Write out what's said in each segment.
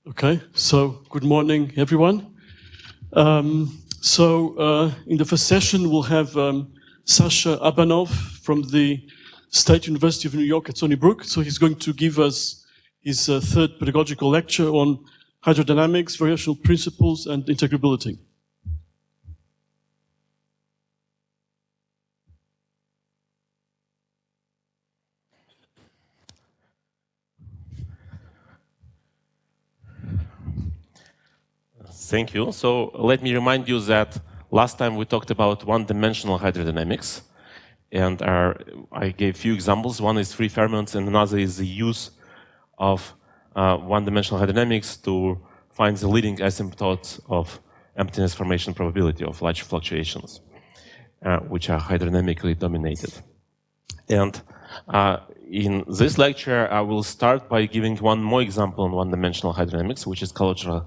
Okay, so good morning, everyone. In the first session, we'll have Sasha Abanov from the State University of New York at Stony Brook. So he's going to give us his third pedagogical lecture on hydrodynamics, variational principles, and integrability. Thank you. So let me remind you that last time we talked about one-dimensional hydrodynamics, and I gave a few examples. One is free fermions, and another is the use of one-dimensional hydrodynamics to find the leading asymptotes of emptiness formation probability of large fluctuations, which are hydrodynamically dominated. And in this lecture, I will start by giving one more example on one-dimensional hydrodynamics, which is Calogero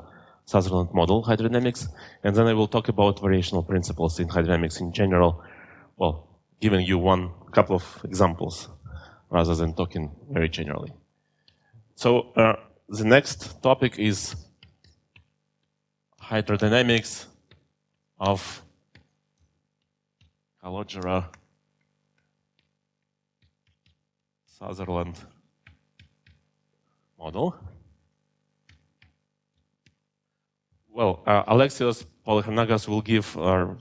Sutherland model hydrodynamics, and then I will talk about variational principles in hydrodynamics in general, well, giving you couple of examples rather than talking very generally. So the next topic is hydrodynamics of Calogero Sutherland model. Well, Alexios Polychronagas will give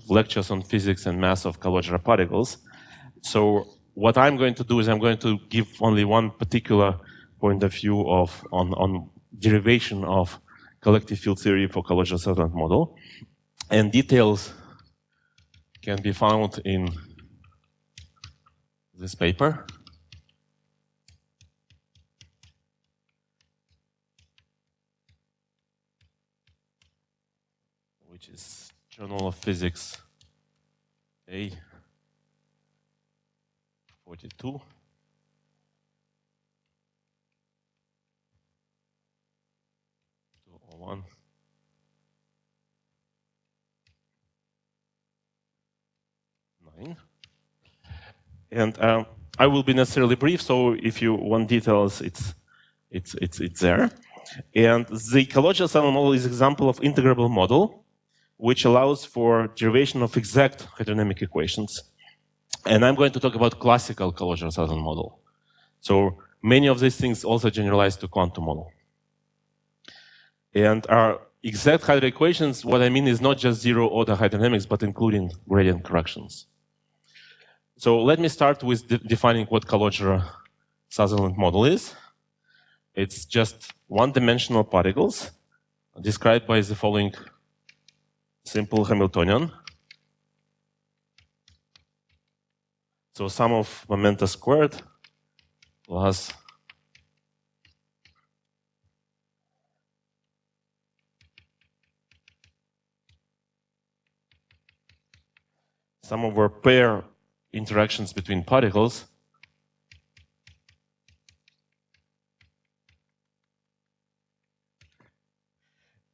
lectures on physics and mass of Calogero particles. So what I'm going to do is I'm going to give only one particular point of view on derivation of collective field theory for Calogero Sutherland model. And details can be found in this paper. Which is Journal of Physics A42. 201. And I will be necessarily brief, so if you want details, it's there. And the Calogero Sutherland model is an example of integrable model, which allows for derivation of exact hydrodynamic equations. And I'm going to talk about classical Calogero Sutherland model. So many of these things also generalize to quantum model. And our exact hydro equations, what I mean is not just zero-order hydrodynamics, but including gradient corrections. So let me start with defining what Calogero Sutherland model is. It's just one-dimensional particles described by the following simple Hamiltonian. So sum of momenta squared plus sum over pair interactions between particles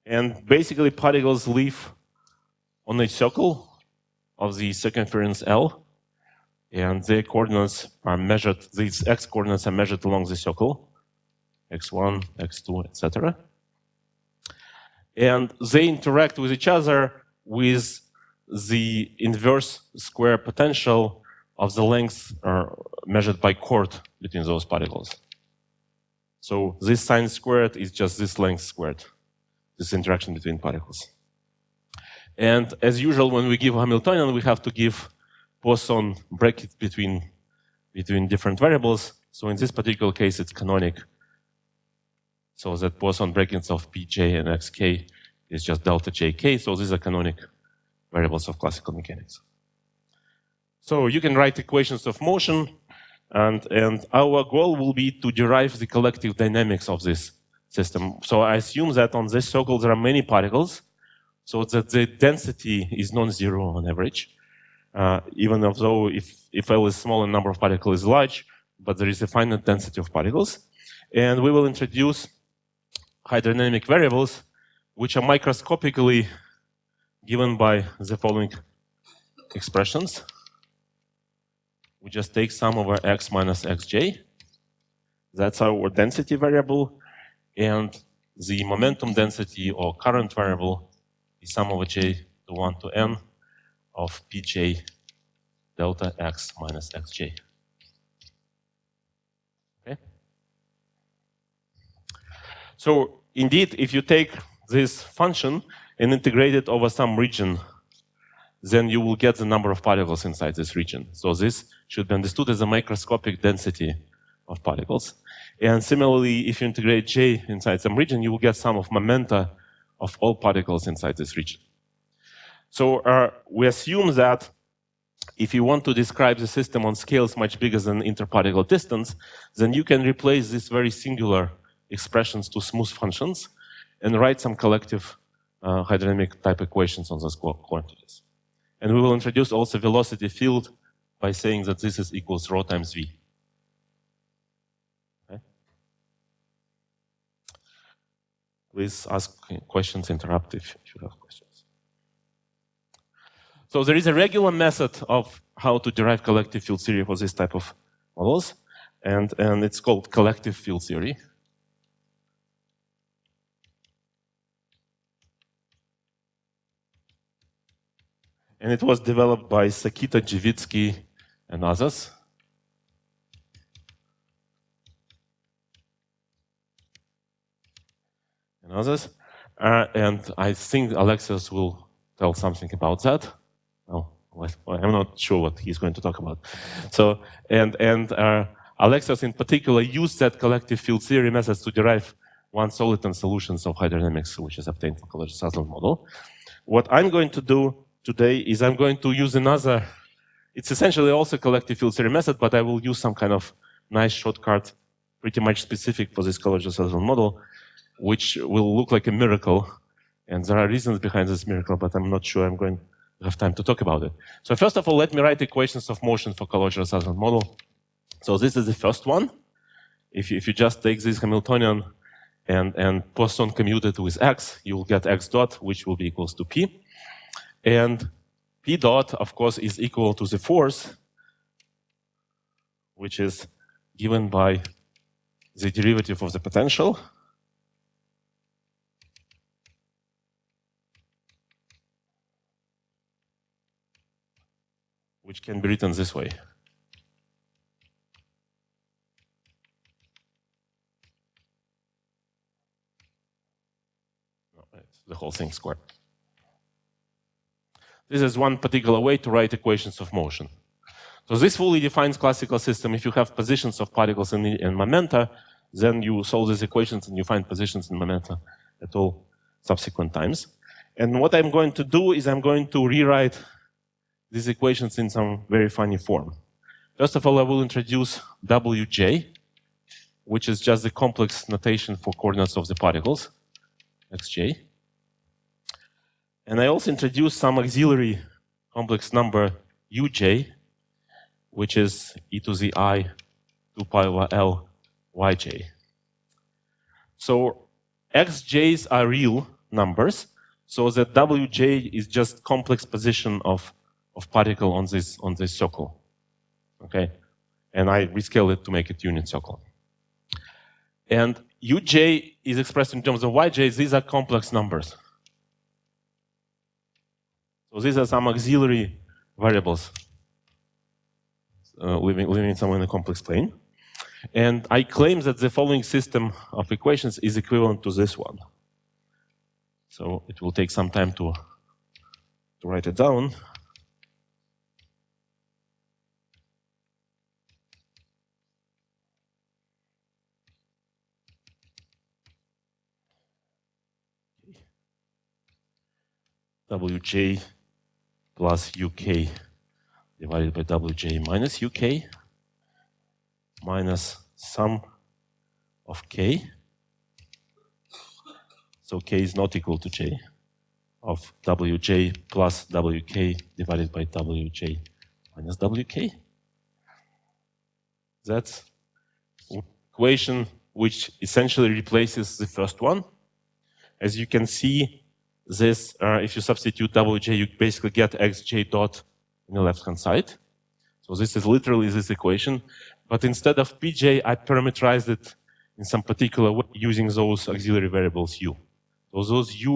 and basically particles live on a circle of the circumference L, and their coordinates are measured, these x coordinates are measured along the circle, x1, x2, etc. And they interact with each other with the inverse square potential of the length measured by chord between those particles. So this sine squared is just this length squared, this interaction between particles. And as usual, when we give Hamiltonian, we have to give Poisson bracket between different variables. So in this particular case, it's canonic. So that Poisson brackets of Pj and xk is just delta jk. So these are canonic variables of classical mechanics. So you can write equations of motion, and our goal will be to derive the collective dynamics of this system. So I assume that on this circle there are many particles, so that the density is non-zero on average, even though if L is small and number of particles is large, but there is a finite density of particles. And we will introduce hydrodynamic variables, which are microscopically given by the following expressions. We just take sum over x minus xj. That's our density variable. And the momentum density or current variable is sum over j to 1 to n of pj delta x minus xj. Okay? So indeed, if you take this function and integrate it over some region, then you will get the number of particles inside this region. So this should be understood as a microscopic density of particles. And similarly, if you integrate j inside some region, you will get sum of momenta of all particles inside this region. So we assume that if you want to describe the system on scales much bigger than interparticle distance, then you can replace these very singular expressions to smooth functions and write some collective hydrodynamic type equations on those quantities. And we will introduce also velocity field by saying that this is equals rho times v. Okay? Please ask questions, interrupt if you have questions. So there is a regular method of how to derive collective field theory for this type of models, and it's called collective field theory. And it was developed by Sakita Jivitsky and others. And I think Alexios will tell something about that. Well, I'm not sure what he's going to talk about. So, and Alexios in particular used that collective field theory methods to derive one soliton solutions of hydrodynamics, which is obtained from Calogero-Sutherland model. What I'm going to do today is I'm going to use another, it's essentially also a collective field theory method, but I will use some kind of nice shortcut, pretty much specific for this Calogero-Sutherland model, which will look like a miracle. And there are reasons behind this miracle, but I'm not sure I'm going to have time to talk about it. So first of all, let me write equations of motion for Calogero-Sutherland model. So this is the first one. If you just take this Hamiltonian and Poisson commute it with x, you will get x dot, which will be equals to p. And p dot, of course, is equal to the force, which is given by the derivative of the potential. Which can be written this way. No, it's the whole thing squared. This is one particular way to write equations of motion. So this fully defines classical system. If you have positions of particles in momenta, then you solve these equations and you find positions in momenta at all subsequent times. And what I'm going to do is I'm going to rewrite these equations in some very funny form. First of all, I will introduce Wj, which is just the complex notation for coordinates of the particles, xj. And I also introduce some auxiliary complex number uj, which is e to the I 2 pi over L yj. So xj's are real numbers, so that wj is just complex position of particle on this circle, okay? And I rescale it to make it unit circle. And uj is expressed in terms of yj. These are complex numbers. So these are some auxiliary variables living somewhere in a complex plane. And I claim that the following system of equations is equivalent to this one. So it will take some time to write it down. Wj plus uk divided by wj minus uk minus sum of k. So k is not equal to j of wj plus wk divided by wj minus wk. That's equation which essentially replaces the first one. As you can see, this, if you substitute wj, you basically get xj dot in the left-hand side. So this is literally this equation. But instead of pj, I parameterized it in some particular way using those auxiliary variables u. So those u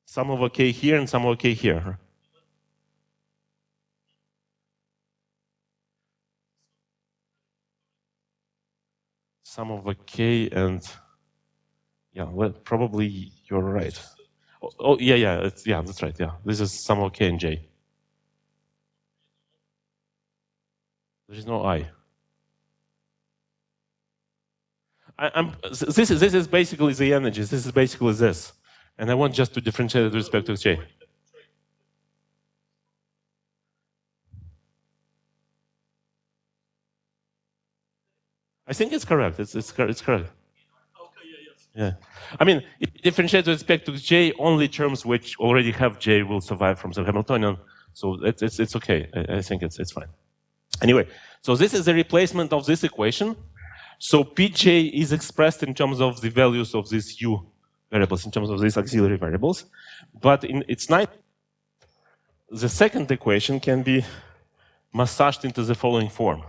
sum over k here and sum over k here. Sum over k and yeah, well, probably you're right. Oh yeah, that's right. Yeah, this is sum of k and j. There is no I. This is basically the energies. This is basically this, and I want just to differentiate it with respect to j. I think it's correct. It's correct. Okay, Yeah. I mean, it differentiates with respect to j, only terms which already have j will survive from the Hamiltonian. So it's okay. I think it's fine. Anyway, so this is the replacement of this equation. So Pj is expressed in terms of the values of these u variables, in terms of these auxiliary variables. But it's not. The second equation can be massaged into the following form.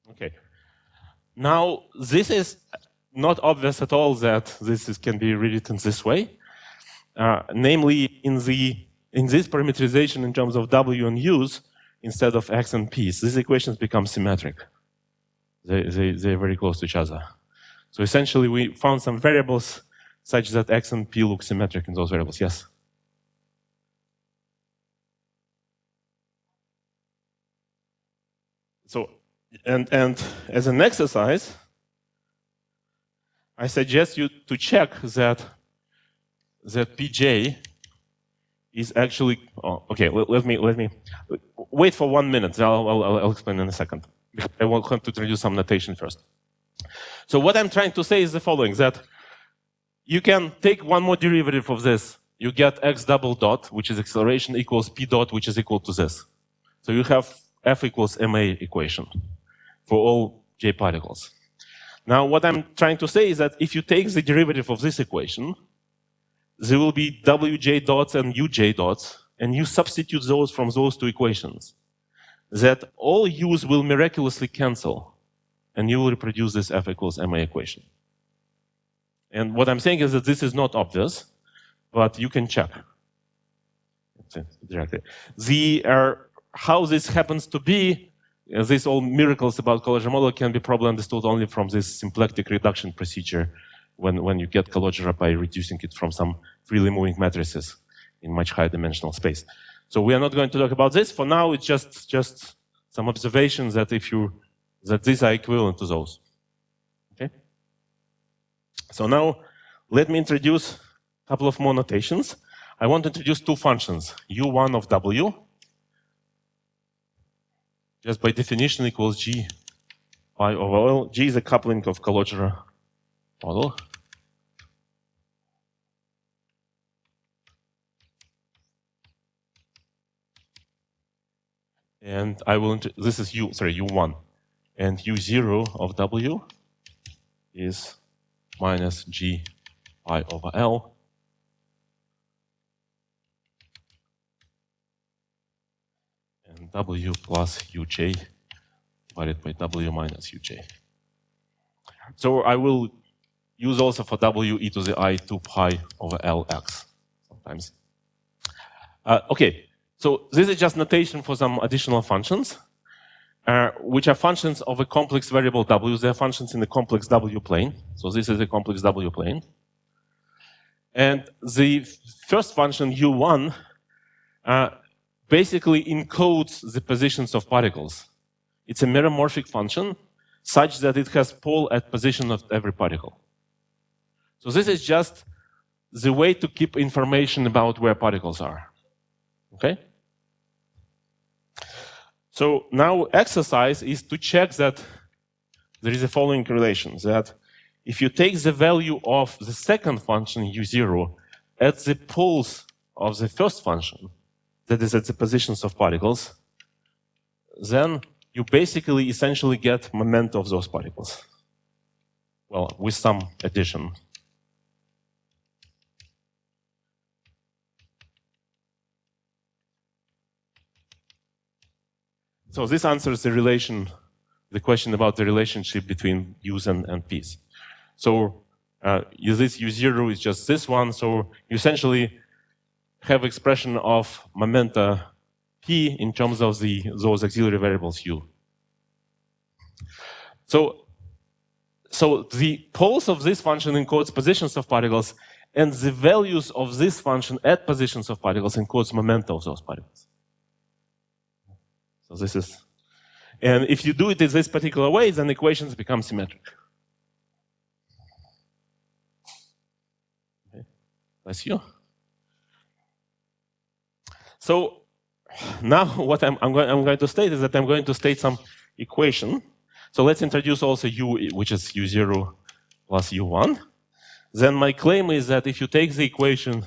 Okay. Now, this is not obvious at all that this can be rewritten this way. Namely, in this parameterization in terms of w and u's, instead of x and p's, these equations become symmetric. They're very close to each other. So essentially, we found some variables such that x and p look symmetric in those variables. Yes? So, and as an exercise, I suggest you to check that Pj is actually. Oh, okay. Let me wait for 1 minute. I'll explain in a second. I want to introduce some notation first. So what I'm trying to say is the following: that you can take one more derivative of this. You get x double dot, which is acceleration, equals p dot, which is equal to this. So you have f equals ma equation for all j particles. Now, what I'm trying to say is that if you take the derivative of this equation, there will be wj dots and uj dots, and you substitute those from those two equations. That all u's will miraculously cancel, and you will reproduce this f equals ma equation. And what I'm saying is that this is not obvious, but you can check directly. How this happens to be, these all miracles about Calogero model can be probably understood only from this symplectic reduction procedure when you get Calogero by reducing it from some freely moving matrices in much higher dimensional space. So we are not going to talk about this. For now, it's just some observations that that these are equivalent to those. Okay? So now let me introduce a couple of more notations. I want to introduce two functions, u1 of w, just by definition equals g pi over L. G is a coupling of Calogero model. And this is u1. And u0 of w is minus g pi over L. And w plus uj divided by w minus uj. So I will use also for w e to the I 2 pi over Lx sometimes. Okay, so this is just notation for some additional functions, which are functions of a complex variable w. They are functions in the complex w plane. So this is a complex w plane. And the first function, u1, basically encodes the positions of particles. It's a meromorphic function such that it has pole at position of every particle. So this is just the way to keep information about where particles are. Okay? So now exercise is to check that there is a following relation, that if you take the value of the second function u0 at the poles of the first function, that is at the positions of particles, then you basically essentially get momenta of those particles. Well, with some addition. So this answers the question about the relationship between u's and p's. So this u0 is just this one, so you essentially have expression of momenta p in terms of those auxiliary variables u. So the poles of this function encodes positions of particles, and the values of this function at positions of particles encodes momenta of those particles. So this is, and if you do it in this particular way, then equations become symmetric. Okay. That's you. So now what I'm going to state is that I'm going to state some equation. So let's introduce also u, which is u0 plus u1. Then my claim is that if you take the equation,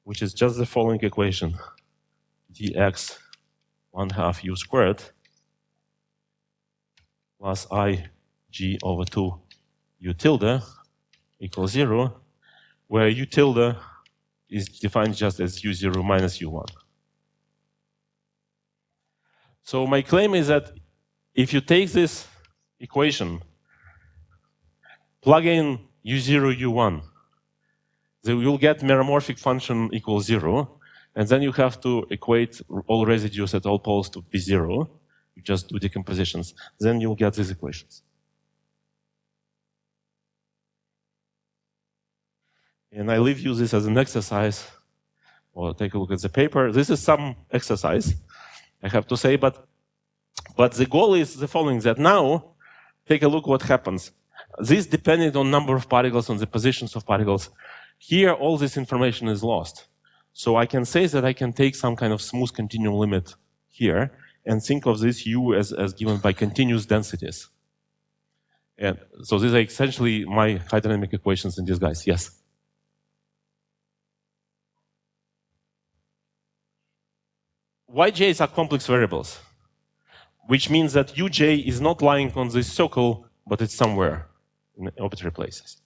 which is just the following equation, dx 1/2 u squared plus I g over 2 u tilde equals 0, where u tilde is defined just as u0 minus u1. So my claim is that if you take this equation, plug in u0, u1, then you'll get meromorphic function equals 0, and then you have to equate all residues at all poles to be 0. You just do decompositions. Then you'll get these equations. And I leave you this as an exercise. Or take a look at the paper. This is some exercise, I have to say, but the goal is the following, that now, take a look what happens. This depending on number of particles, on the positions of particles. Here, all this information is lost. So I can say that I can take some kind of smooth continuum limit here and think of this u as given by continuous densities. And so these are essentially my hydrodynamic equations in disguise. Yes? Yj's are complex variables, which means that uj is not lying on this circle, but it's somewhere in arbitrary places.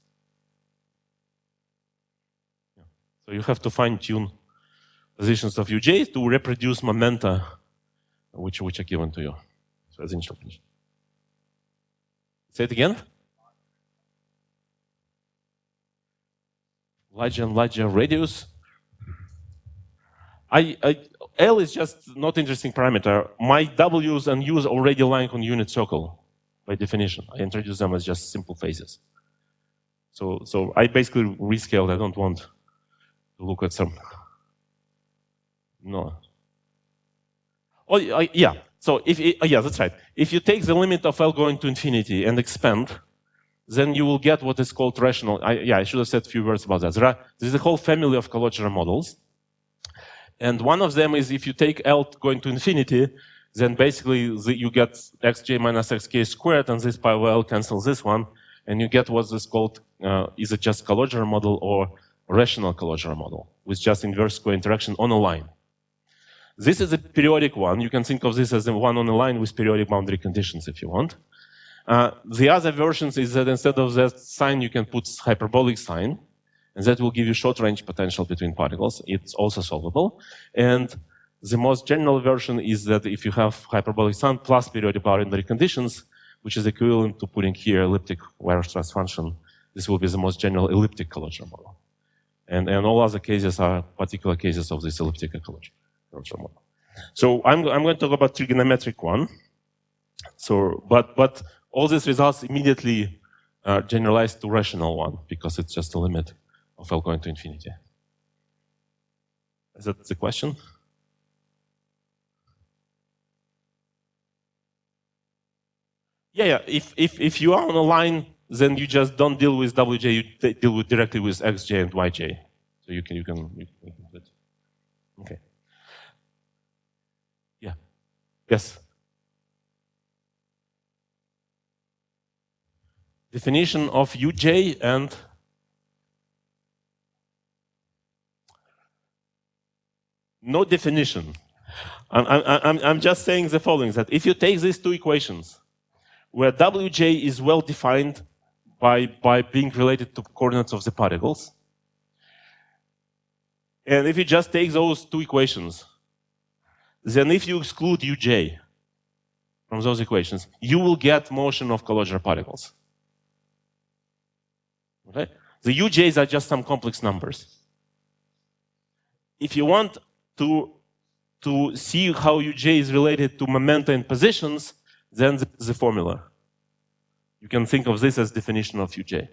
So you have to fine-tune positions of uj to reproduce momenta which are given to you. So that's initial condition. Say it again. Larger and larger radius. L is just not interesting parameter. My W's and U's already lying on unit circle by definition. I introduce them as just simple phases. So I basically rescaled. I don't want to look at some. No. Oh, yeah. So yeah, that's right. If you take the limit of L going to infinity and expand, then you will get what is called rational. I should have said a few words about that. There's a whole family of Calogero models. And one of them is if you take L going to infinity, then basically you get xj minus xk squared, and this pi over L cancels this one, and you get what is called, is it just Calogero model or rational Calogero model, with just inverse square interaction on a line. This is a periodic one. You can think of this as the one on a line with periodic boundary conditions if you want. The other versions is that instead of that sign, you can put hyperbolic sign, and that will give you short-range potential between particles. It's also solvable. And the most general version is that if you have hyperbolic sign plus periodic boundary conditions, which is equivalent to putting here elliptic Weierstrass function, this will be the most general elliptic Calogero model. And all other cases are particular cases of this elliptic Calogero model. So I'm going to talk about trigonometric one. So, but all these results immediately generalized to rational one because it's just a limit of L going to infinity. Is that the question? Yeah. If you are on a line then you just don't deal with wj, you deal with directly with xj and yj. So you can do it. Okay. Yeah. Yes. Definition of uj and no definition. I'm just saying the following, that if you take these two equations, where wj is well defined by being related to coordinates of the particles, and if you just take those two equations, then if you exclude uj from those equations, you will get motion of Calogero particles. Okay? The uj's are just some complex numbers. If you want to see how uj is related to momenta and positions, then the formula. You can think of this as definition of uj.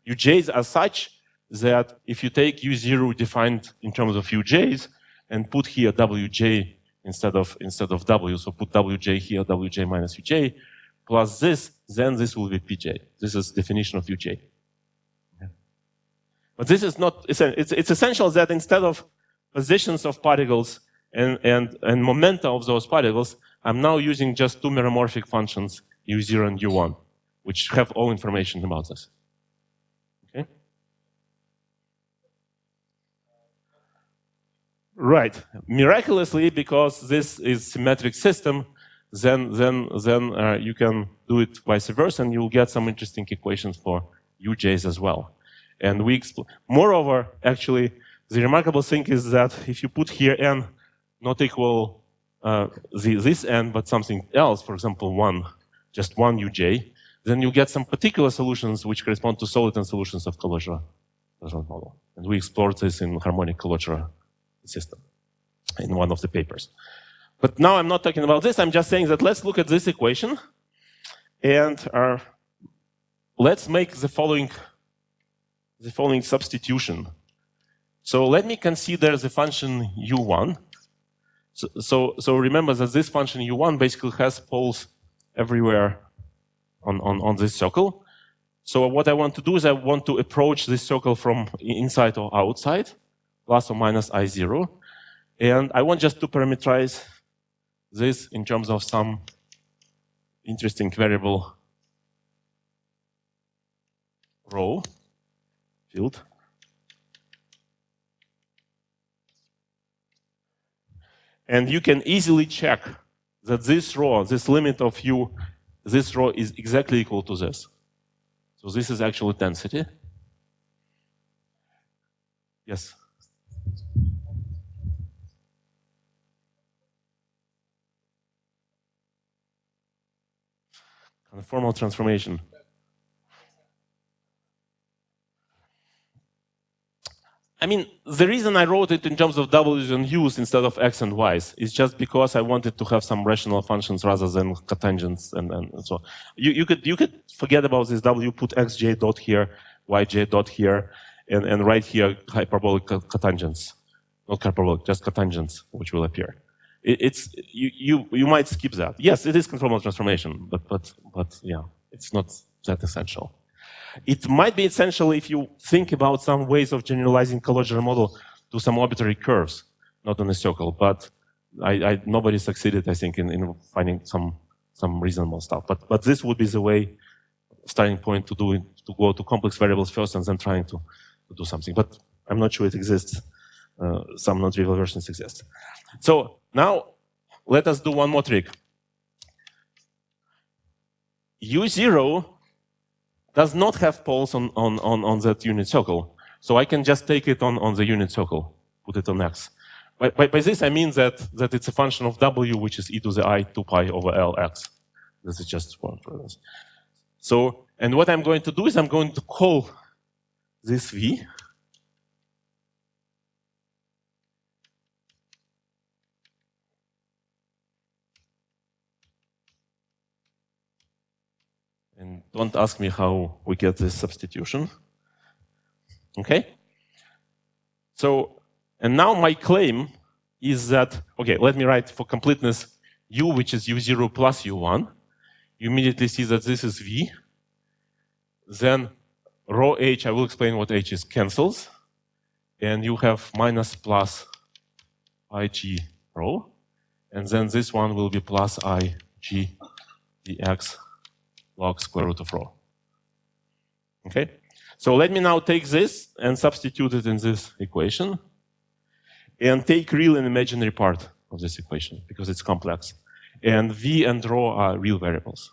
Uj's are such that if you take u0 defined in terms of uj's and put here wj instead of w, so put wj here, wj minus uj, plus this, then this will be pj. This is definition of uj. Okay. But this is not, it's essential that instead of positions of particles and momenta of those particles, I'm now using just two meromorphic functions, u0 and u1, which have all information about this. Okay? Right. Miraculously, because this is symmetric system, then you can do it vice versa, and you'll get some interesting equations for uj's as well. And moreover, actually, the remarkable thing is that if you put here n not equal this n, but something else, for example, just one uj, then you get some particular solutions which correspond to solid solutions of Calogero model. And we explored this in harmonic Calogero system in one of the papers. But now I'm not talking about this. I'm just saying that let's look at this equation and let's make the following substitution. So let me consider the function u1. So remember that this function u1 basically has poles everywhere on this circle. So what I want to do is I want to approach this circle from inside or outside, plus or minus I0. And I want just to parameterize this in terms of some interesting variable rho field. And you can easily check that this rho, this limit of u, this rho is exactly equal to this. So this is actually density. Yes? Kind of formal transformation. I mean, the reason I wrote it in terms of w's and u's instead of x and y's is just because I wanted to have some rational functions rather than cotangents and so. You could forget about this w, put xj dot here, yj dot here, and write here hyperbolic cotangents. Not hyperbolic, just cotangents, which will appear. You might skip that. Yes, it is conformal transformation, but yeah, it's not that essential. It might be essential if you think about some ways of generalizing Calogero model to some arbitrary curves, not on a circle. But nobody succeeded, I think, in finding some reasonable stuff. But this would be the way, starting point to do it, to go to complex variables first and then trying to do something. But I'm not sure it exists. Some non-trivial versions exist. So now let us do one more trick. U0 does not have poles on that unit circle. So I can just take it on the unit circle, put it on x. By this I mean that it's a function of w, which is e to the I 2 pi over Lx. This is just for this. So, and what I'm going to do is I'm going to call this v and don't ask me how we get this substitution. Okay? So, and now my claim is that, okay, let me write for completeness u, which is u0 plus u1. You immediately see that this is v. Then rho h, I will explain what h is, cancels. And you have minus plus ig rho. And then this one will be plus ig dx log square root of rho. Okay? So let me now take this and substitute it in this equation. And take real and imaginary part of this equation, because it's complex. And v and rho are real variables.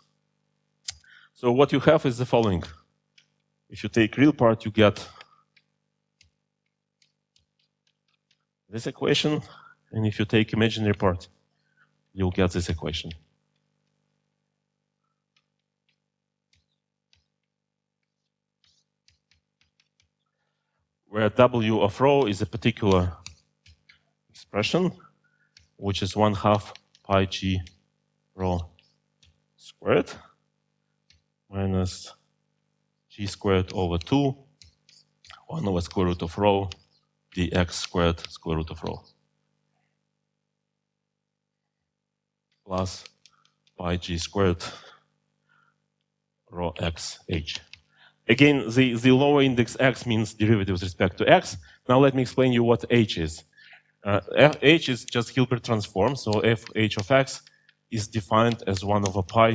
So what you have is the following. If you take real part, you get this equation. And if you take imaginary part, you'll get this equation. Where w of rho is a particular expression, which is 1/2 pi g rho squared minus g squared over 2, 1 over square root of rho dx squared square root of rho plus pi g squared rho x h. Again, the lower index x means derivative with respect to x. Now let me explain you what h is. H is just Hilbert transform, so f(h) of x is defined as 1 over pi.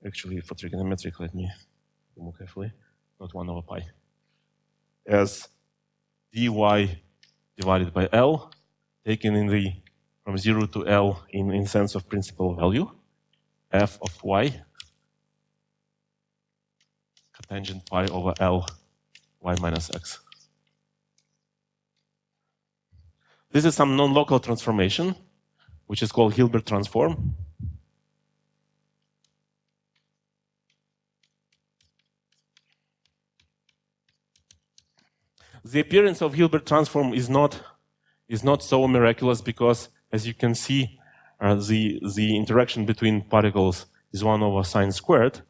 Actually, for trigonometric, let me move carefully. Not 1 over pi. As dy divided by L, taken in the from 0 to L in sense of principal value, f of y, cotangent pi over L, y minus x. This is some non-local transformation, which is called Hilbert transform. The appearance of Hilbert transform is not so miraculous because, as you can see, the interaction between particles is 1 over sine squared.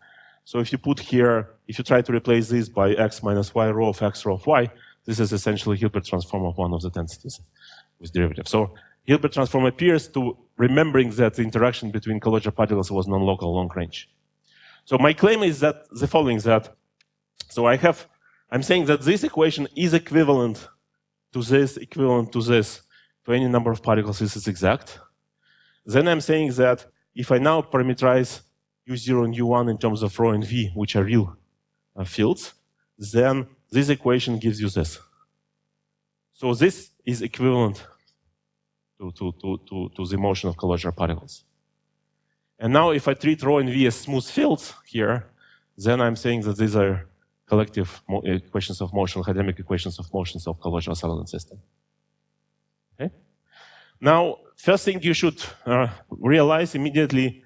So if you put here, if you try to replace this by x minus y rho of x rho of y, this is essentially Hilbert transform of one of the densities with derivative. So Hilbert transform appears to remembering that the interaction between Calogero particles was non-local long range. So my claim is that the following, that, so I'm saying that this equation is equivalent to this, to any number of particles, this is exact. Then I'm saying that if I now parameterize u0 and u1 in terms of rho and v, which are real fields, then this equation gives you this. So this is equivalent to the motion of Calogero particles. And now if I treat rho and v as smooth fields here, then I'm saying that these are collective equations of motion, hydrodynamic equations of motions of Calogero Sutherland system. Okay? Now, first thing you should realize immediately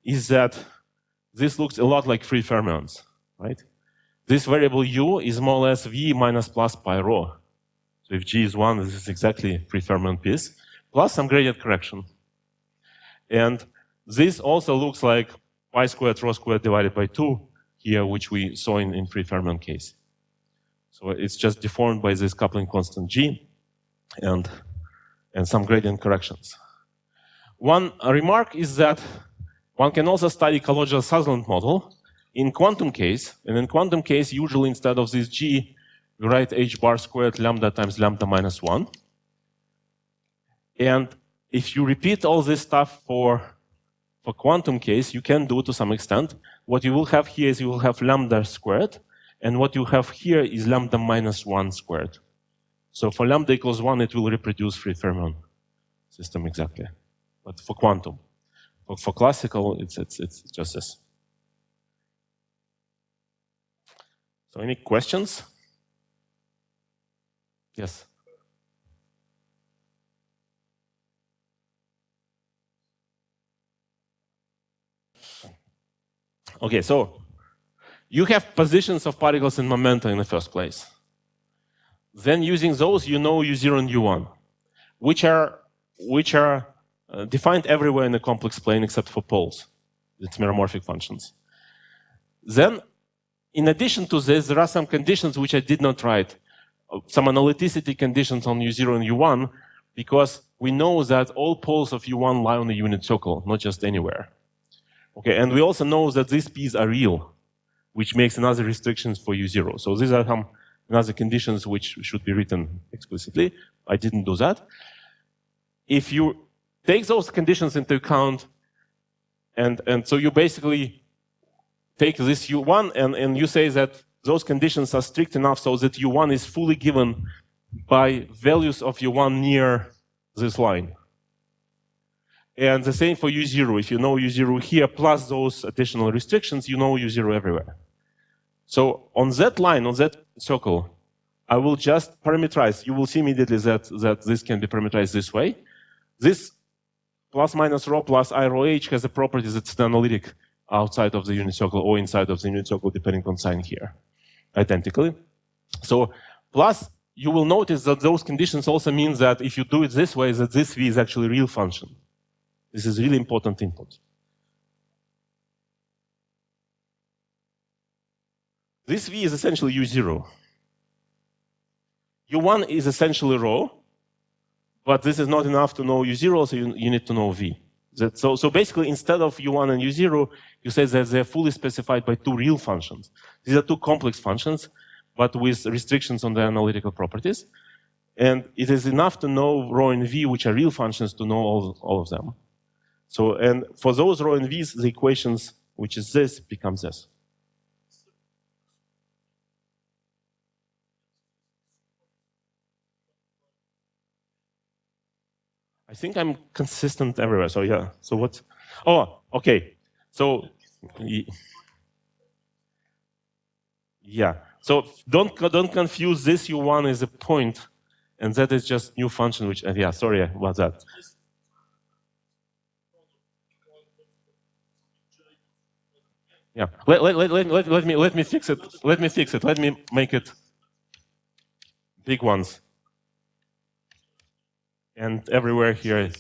is that this looks a lot like free fermions, right? This variable u is more or less v minus plus pi rho. So if g is 1, this is exactly free fermion piece, plus some gradient correction. And this also looks like pi squared rho squared divided by 2 here, which we saw in free fermion case. So it's just deformed by this coupling constant g and some gradient corrections. One remark is that one can also study Calogero Sutherland model in quantum case, and in quantum case, usually instead of this g, we write h bar squared lambda times lambda minus 1. And if you repeat all this stuff for quantum case, you can do to some extent. What you will have here is you will have lambda squared, and what you have here is lambda minus 1 squared. So for lambda equals 1, it will reproduce free fermion system exactly. But for quantum. For classical, it's just this. So any questions? Yes. Okay, so you have positions of particles in momenta in the first place. Then using those, you know u0 and u1, which are defined everywhere in the complex plane except for poles. It's meromorphic functions. Then, in addition to this, there are some conditions which I did not write. Some analyticity conditions on u0 and u1, because we know that all poles of u1 lie on a unit circle, not just anywhere. Okay, and we also know that these p's are real. which makes another restrictions for U0. So these are some another conditions which should be written explicitly. I didn't do that. If you take those conditions into account, and so you basically take this U1 and you say that those conditions are strict enough so that U1 is fully given by values of U1 near this line. And the same for U0. If you know U0 here plus those additional restrictions, you know U0 everywhere. So on that line, on that circle, I will just parameterize. You will see immediately that this can be parameterized this way. This plus minus rho plus I rho h has a property that's analytic outside of the unit circle or inside of the unit circle, depending on sign here, identically. So plus, you will notice that those conditions also mean that if you do it this way, that this v is actually a real function. This is really important input. This v is essentially U0. U1 is essentially rho, but this is not enough to know U0, so you need to know v. So basically, instead of U1 and U0, you say that they're fully specified by two real functions. These are two complex functions, but with restrictions on the analytical properties. And it is enough to know rho and v, which are real functions, to know all of them. So, and for those rho and v's, the equations, which is this, becomes this. I think I'm consistent everywhere. So yeah. So what? Oh, okay. So yeah. So don't confuse this U1 as a point, and that is just new function. Which yeah. Sorry about that. Yeah. Let me fix it. Let me fix it. Let me make it big ones. And everywhere here.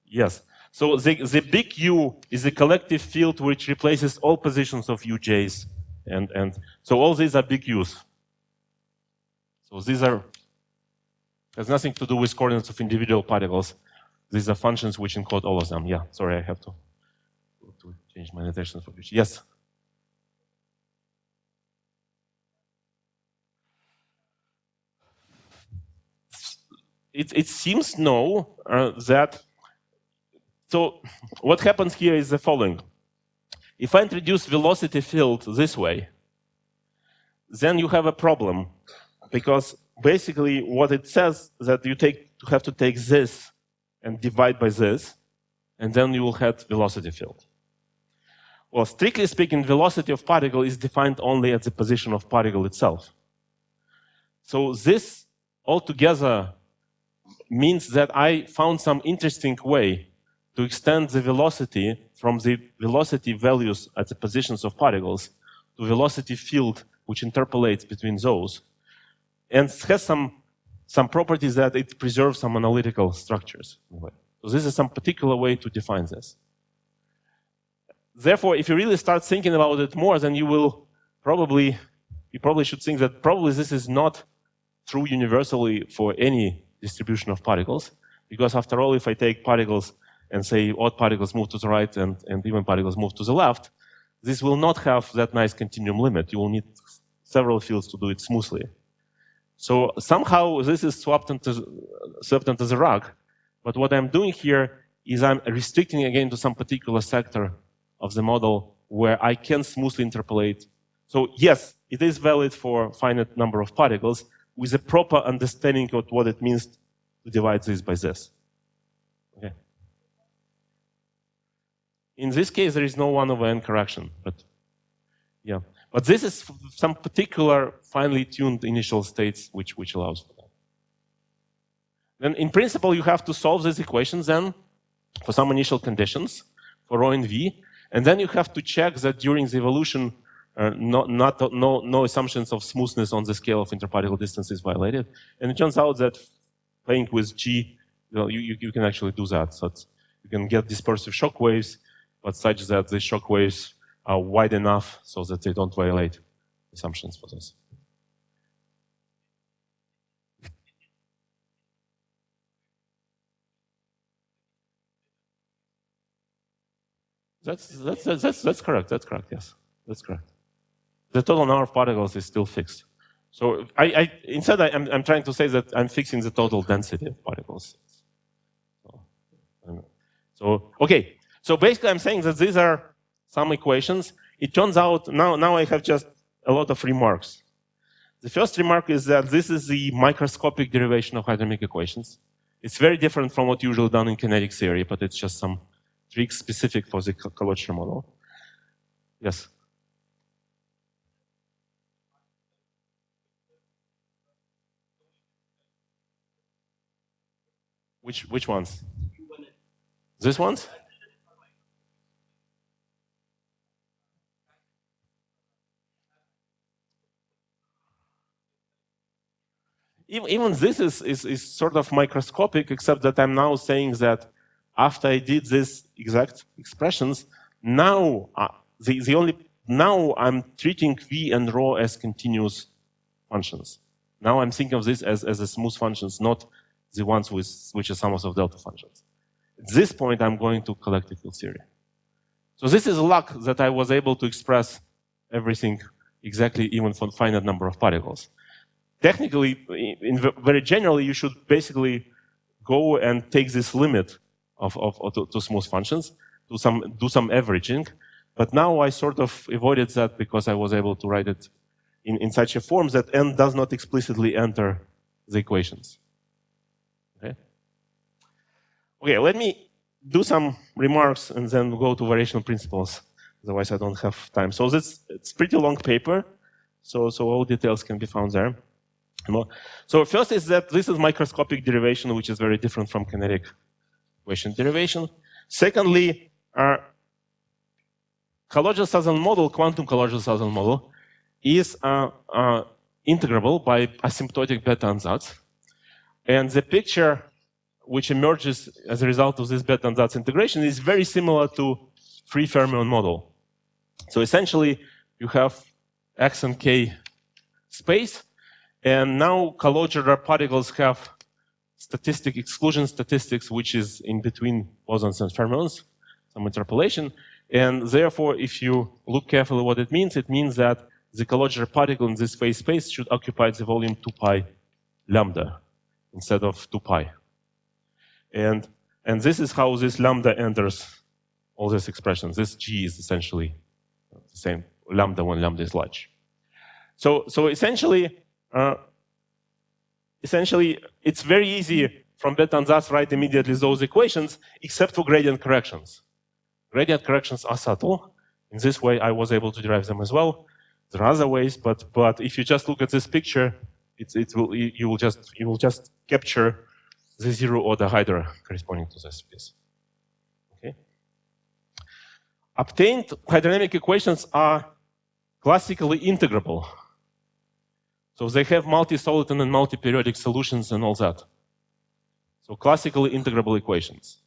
Yes. So the big U is a collective field which replaces all positions of UJs. And so all these are big U's. So these are, has nothing to do with coordinates of individual particles. These are functions which encode all of them. Yeah, sorry, I have to change my notation for which. Yes? It seems no, that, so what happens here is the following. If I introduce velocity field this way, then you have a problem, because basically what it says that you have to take this and divide by this, and then you will have velocity field. Well, strictly speaking, velocity of particle is defined only at the position of particle itself. So this altogether means that I found some interesting way to extend the velocity from the velocity values at the positions of particles to velocity field which interpolates between those, and has some properties that it preserves some analytical structures. So this is some particular way to define this. Therefore, if you really start thinking about it more, then you probably should think that probably this is not true universally for any distribution of particles, because after all, if I take particles and say odd particles move to the right and even particles move to the left, this will not have that nice continuum limit. You will need several fields to do it smoothly. So somehow this is swept into the rug, but what I'm doing here is I'm restricting again to some particular sector of the model where I can smoothly interpolate. So yes, it is valid for a finite number of particles with a proper understanding of what it means to divide this by this. Okay. In this case, there is no 1/n correction, but yeah. But this is some particular finely tuned initial states which allows for that. Then in principle, you have to solve these equations then for some initial conditions for rho and v, and then you have to check that during the evolution no assumptions of smoothness on the scale of interparticle distance is violated. And it turns out that playing with G, you can actually do that. So you can get dispersive shock waves, but such that the shock waves are wide enough so that they don't violate assumptions for this. That's correct. That's correct. Yes, that's correct. The total number of particles is still fixed. So instead I'm trying to say that I'm fixing the total density of particles. So okay. So basically, I'm saying that these are some equations. It turns out now I have just a lot of remarks. The first remark is that this is the microscopic derivation of hydrodynamic equations. It's very different from what usually done in kinetic theory, but it's just some tricks specific for the Calogero model. Yes. Which ones? These ones? Even this is sort of microscopic, except that I'm now saying that after I did these exact expressions, now now I'm treating v and rho as continuous functions. Now I'm thinking of this as a smooth functions, not the ones which are sums of delta functions. At this point, I'm going to collective field theory. So this is luck that I was able to express everything exactly, even for finite number of particles. Technically, very generally, you should basically go and take this limit to smooth functions, do some averaging. But now I sort of avoided that because I was able to write it in such a form that n does not explicitly enter the equations. Okay, let me do some remarks and then go to variational principles. Otherwise, I don't have time. So it's pretty long paper. So all details can be found there. So first is that this is microscopic derivation, which is very different from kinetic equation derivation. Secondly, Calogero-Sutherland model, quantum Calogero-Sutherland model, is integrable by asymptotic beta ansatz. And the picture which emerges as a result of this beta ansatz integration is very similar to free fermion model. So essentially, you have X and K space, and now Calogero particles have exclusion statistics, which is in between bosons and fermions, some interpolation. And therefore, if you look carefully what it means that the Calogero particle in this phase space should occupy the volume 2 pi lambda instead of 2 pi. And this is how this lambda enters all these expressions. This G is essentially the same lambda when lambda is large. So essentially, it's very easy from beta ansatz write immediately those equations, except for gradient corrections. Gradient corrections are subtle. In this way, I was able to derive them as well. There are other ways, but if you just look at this picture, you will just capture the zero order hydra corresponding to this piece. Okay. Obtained hydrodynamic equations are classically integrable. So they have multi-soliton and multi-periodic solutions and all that. So classically integrable equations.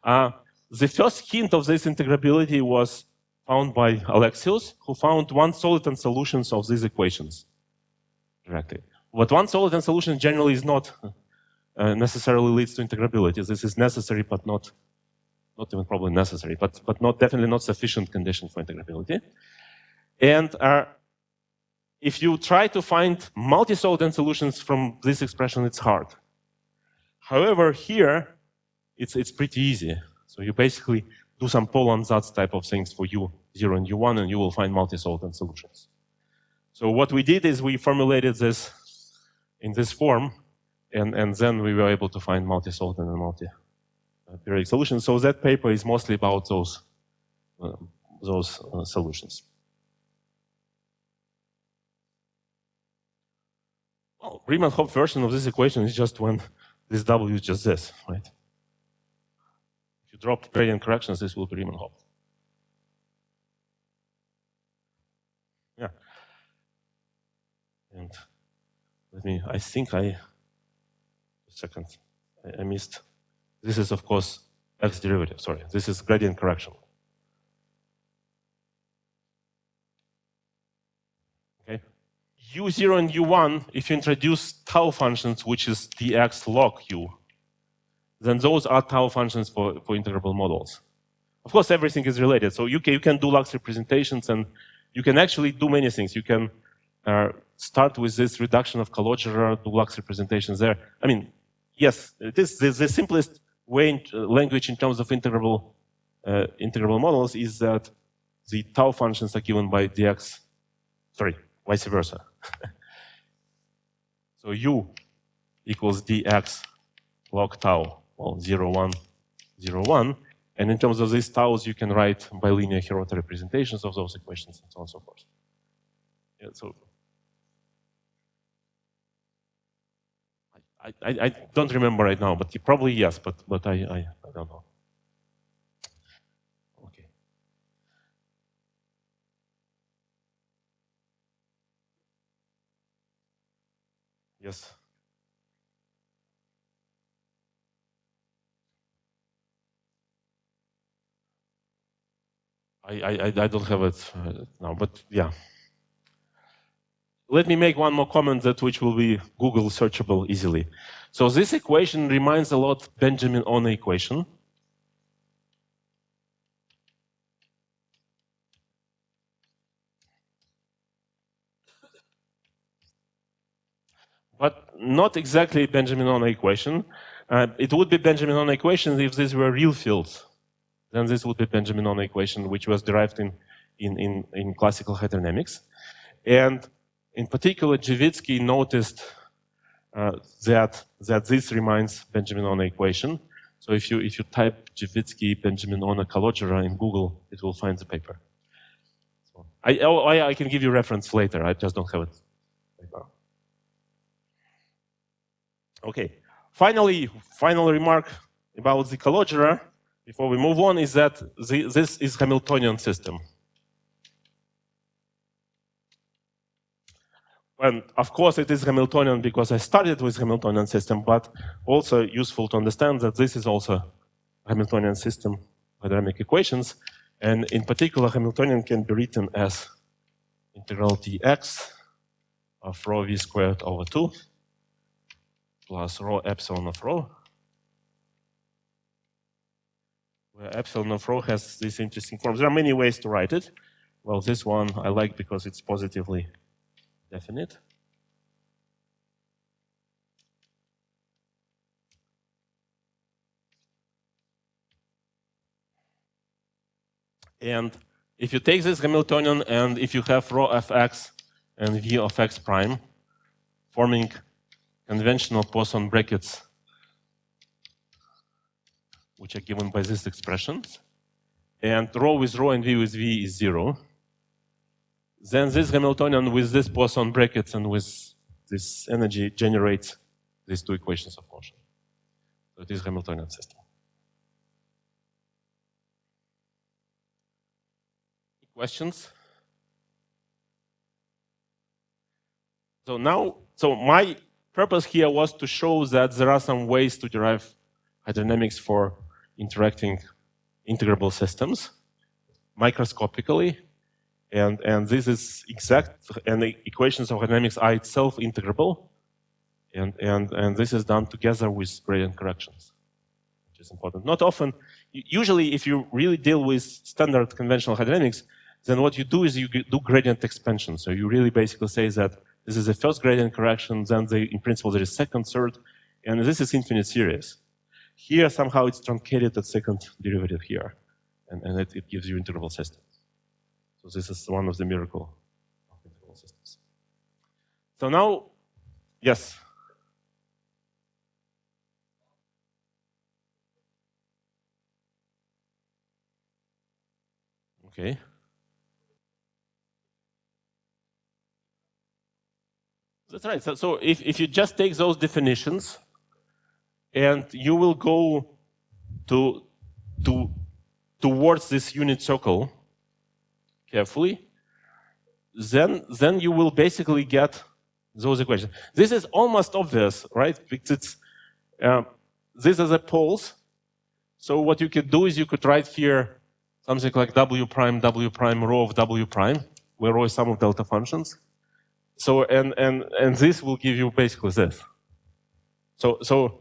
The first hint of this integrability was found by Alexius, who found one-soliton solutions of these equations directly. But one-soliton solution generally is not necessarily leads to integrability. This is necessary, but not even probably necessary, but definitely not sufficient condition for integrability. And if you try to find multi-soliton solutions from this expression, it's hard. However, here it's pretty easy. So you basically do some pole ansatz type of things for U0 and U1, and you will find multi-soliton solutions. So what we did is we formulated this in this form, and then we were able to find multi-soliton and multi-periodic solutions. So that paper is mostly about those solutions. Well, Riemann-Hopf version of this equation is just when this W is just this, right? If you drop gradient corrections, this will be Riemann-Hopf. Yeah. And I think I missed. This is, of course, X derivative, sorry. This is gradient correction. Okay. U0 and U1, if you introduce tau functions, which is dx log U, then those are tau functions for integrable models. Of course, everything is related. So you can do Lux representations, and you can actually do many things. You can start with this reduction of Calogero, do Lux representations there. I mean, yes, it is the simplest way in language in terms of integrable models is that the tau functions are given by dx, sorry, vice versa. So u equals dx log tau, well, 0, 1, 0, 1. And in terms of these taus, you can write bilinear Hirota representations of those equations and so on and so forth. Yeah, so I don't remember right now, but probably yes, but I don't know. Okay. Yes. I don't have it now, but yeah. Let me make one more comment that which will be Google searchable easily. So this equation reminds a lot Benjamin-Onna equation. But not exactly Benjamin-Onna equation. It would be Benjamin-Onna equation if these were real fields. Then this would be Benjamin-Onna equation, which was derived in classical hydrodynamics. And in particular, Jevitsky noticed that this reminds Benjamin-Onna equation. So if you type Jevitsky Benjamin-Onna Calogero in Google, it will find the paper. So I can give you reference later. I just don't have it right now. Okay. Finally, final remark about the Calogero before we move on is that this is Hamiltonian system. And of course, it is Hamiltonian because I started with Hamiltonian system, but also useful to understand that this is also Hamiltonian system hydrodynamic equations. And in particular, Hamiltonian can be written as integral dx of rho v squared over 2 plus rho epsilon of rho, where epsilon of rho has this interesting form. There are many ways to write it. Well, this one I like because it's positively definite. And if you take this Hamiltonian and if you have rho fx and v of x prime forming conventional Poisson brackets, which are given by these expressions, and rho with rho and v with v is 0, then this Hamiltonian with this Poisson brackets and with this energy generates these two equations of motion. So it is Hamiltonian system. Questions? So now, my purpose here was to show that there are some ways to derive hydrodynamics for interacting integrable systems microscopically. And this is exact, and the equations of hydrodynamics are itself integrable. And this is done together with gradient corrections, which is important. Not often, usually if you really deal with standard conventional hydrodynamics, then what you do is you do gradient expansion. So you really basically say that this is the first gradient correction, then in principle there is second, third, and this is infinite series. Here somehow it's truncated at second derivative here, and it gives you integrable systems. So this is one of the miracles of integrable systems. So now, yes? Okay. That's right. So if you just take those definitions and you will go towards this unit circle carefully, then you will basically get those equations. This is almost obvious, right? Because these are the poles. So what you could do is you could write here something like w prime rho of w prime, where rho is sum of delta functions. So and this will give you basically this. So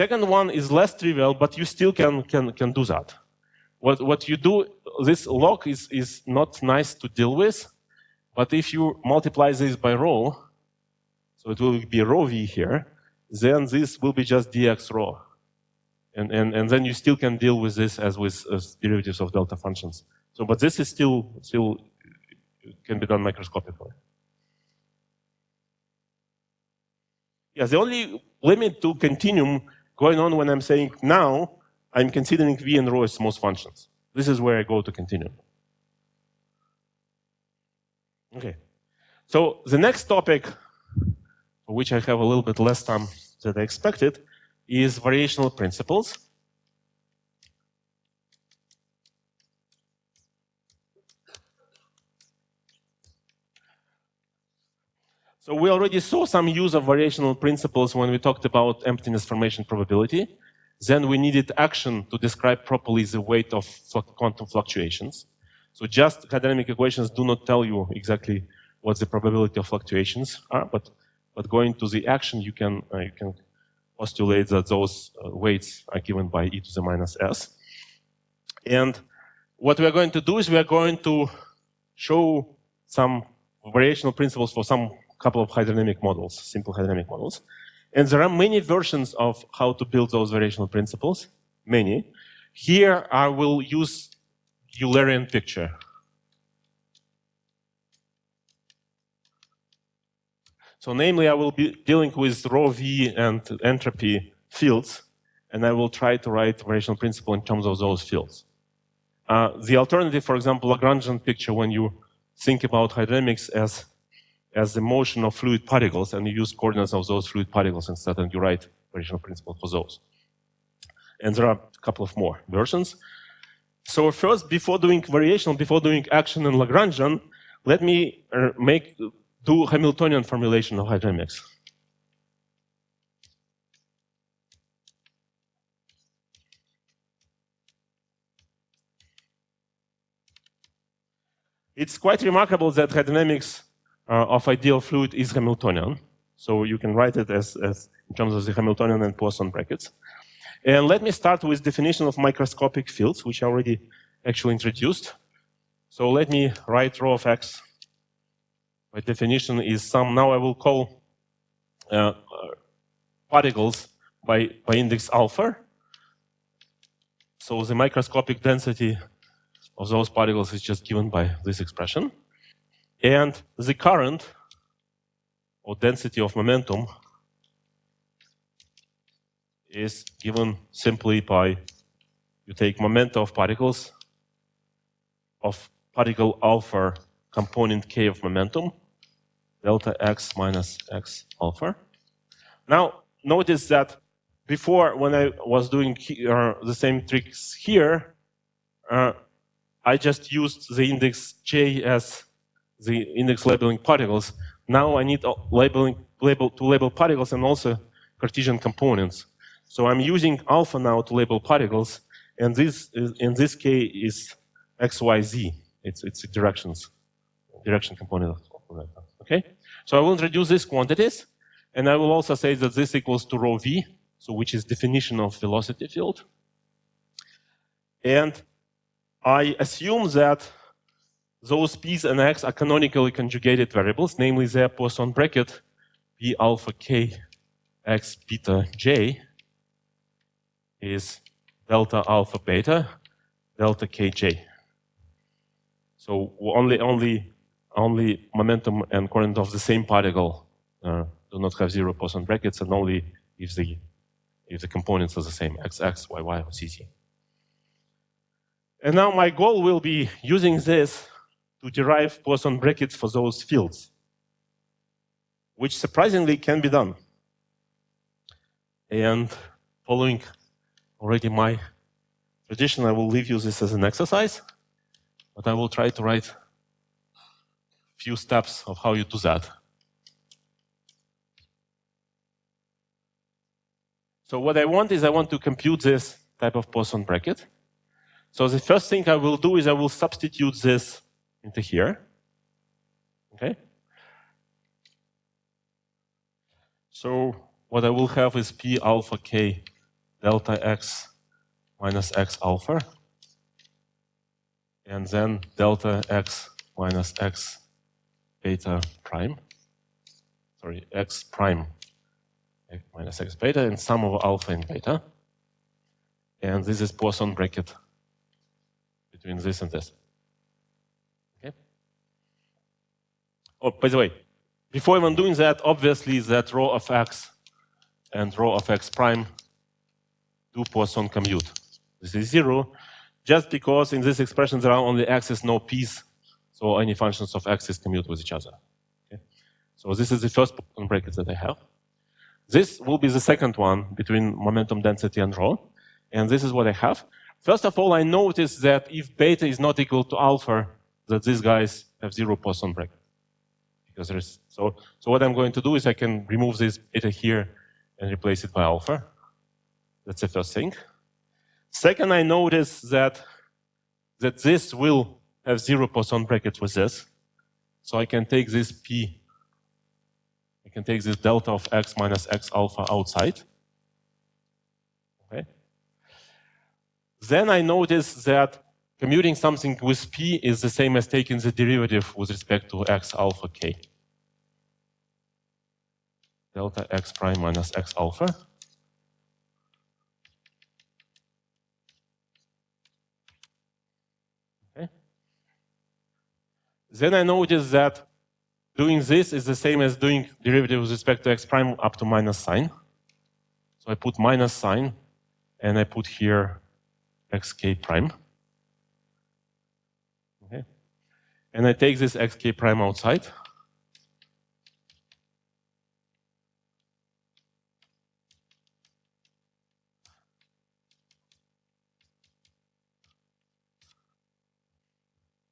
Second one is less trivial, but you still can do that. What you do, this log is not nice to deal with, but if you multiply this by rho, so it will be rho v here, then this will be just dx rho. And then you still can deal with this as with derivatives of delta functions. So, but this is still can be done microscopically. Yeah, the only limit to continuum going on when I'm saying now, I'm considering v and rho as smooth functions. This is where I go to continuum. Okay. So the next topic, for which I have a little bit less time than I expected, is variational principles. So we already saw some use of variational principles when we talked about emptiness formation probability. Then we needed action to describe properly the weight of quantum fluctuations. So just hydrodynamic equations do not tell you exactly what the probability of fluctuations are, but going to the action, you can postulate that those weights are given by e to the minus s. And what we are going to do is we are going to show some variational principles for some couple of hydrodynamic models, simple hydrodynamic models. And there are many versions of how to build those variational principles, many. Here I will use Eulerian picture. So namely, I will be dealing with rho v and entropy fields, and I will try to write variational principle in terms of those fields. The alternative, for example, Lagrangian picture, when you think about hydrodynamics as the motion of fluid particles, and you use coordinates of those fluid particles instead, and you write variational principle for those. And there are a couple of more versions. So first, before doing variational, before doing action in Lagrangian, let me do Hamiltonian formulation of hydrodynamics. It's quite remarkable that hydrodynamics of ideal fluid is Hamiltonian. So you can write it as in terms of the Hamiltonian and Poisson brackets. And let me start with definition of microscopic fields, which I already actually introduced. So let me write rho of x. By definition is some, now I will call particles by index alpha. So the microscopic density of those particles is just given by this expression. And the current, or density of momentum, is given simply by, you take momenta of particles of particle alpha component k of momentum, delta x minus x alpha. Now, notice that before, when I was doing the same tricks here, I just used the index j as the index labeling particles. Now I need to label particles and also Cartesian components. So I'm using alpha now to label particles, and this is, in this case is x, y, z. It's a direction component. Okay. So I will introduce these quantities, and I will also say that this equals to rho v, so which is definition of velocity field. And I assume that those p's and x are canonically conjugated variables, namely their Poisson bracket p alpha k x beta j is delta alpha beta delta kj. So only momentum and current of the same particle do not have zero Poisson brackets, and only if the components are the same, xx, yy, or cz. And now my goal will be using this to derive Poisson brackets for those fields, which surprisingly can be done. And following already my tradition, I will leave you this as an exercise, but I will try to write a few steps of how you do that. So what I want is I want to compute this type of Poisson bracket. So the first thing I will do is I will substitute this into here. Okay. So what I will have is p alpha k delta x minus x alpha, and then delta x minus x beta prime, sorry, x prime minus x beta, and sum of alpha and beta. And this is Poisson bracket between this and this. Okay? Oh, by the way, before even doing that, obviously that rho of x and rho of x prime do Poisson commute. This is 0, just because in this expression there are only x's, no p's, so any functions of x's commute with each other. Okay? So this is the first Poisson bracket that I have. This will be the second one between momentum density and rho, and this is what I have. First of all, I notice that if beta is not equal to alpha, that these guys have 0 Poisson bracket. Because there is, so what I'm going to do is I can remove this beta here and replace it by alpha. That's the first thing. Second, I notice that this will have 0 Poisson bracket with this. So I can take this p, I can take this delta of x minus x alpha outside. Okay. Then I notice that commuting something with p is the same as taking the derivative with respect to x alpha k. Delta x prime minus x alpha. Okay. Then I notice that doing this is the same as doing derivative with respect to x prime up to minus sign. So I put minus sign, and I put here xk prime. Okay. And I take this xk prime outside.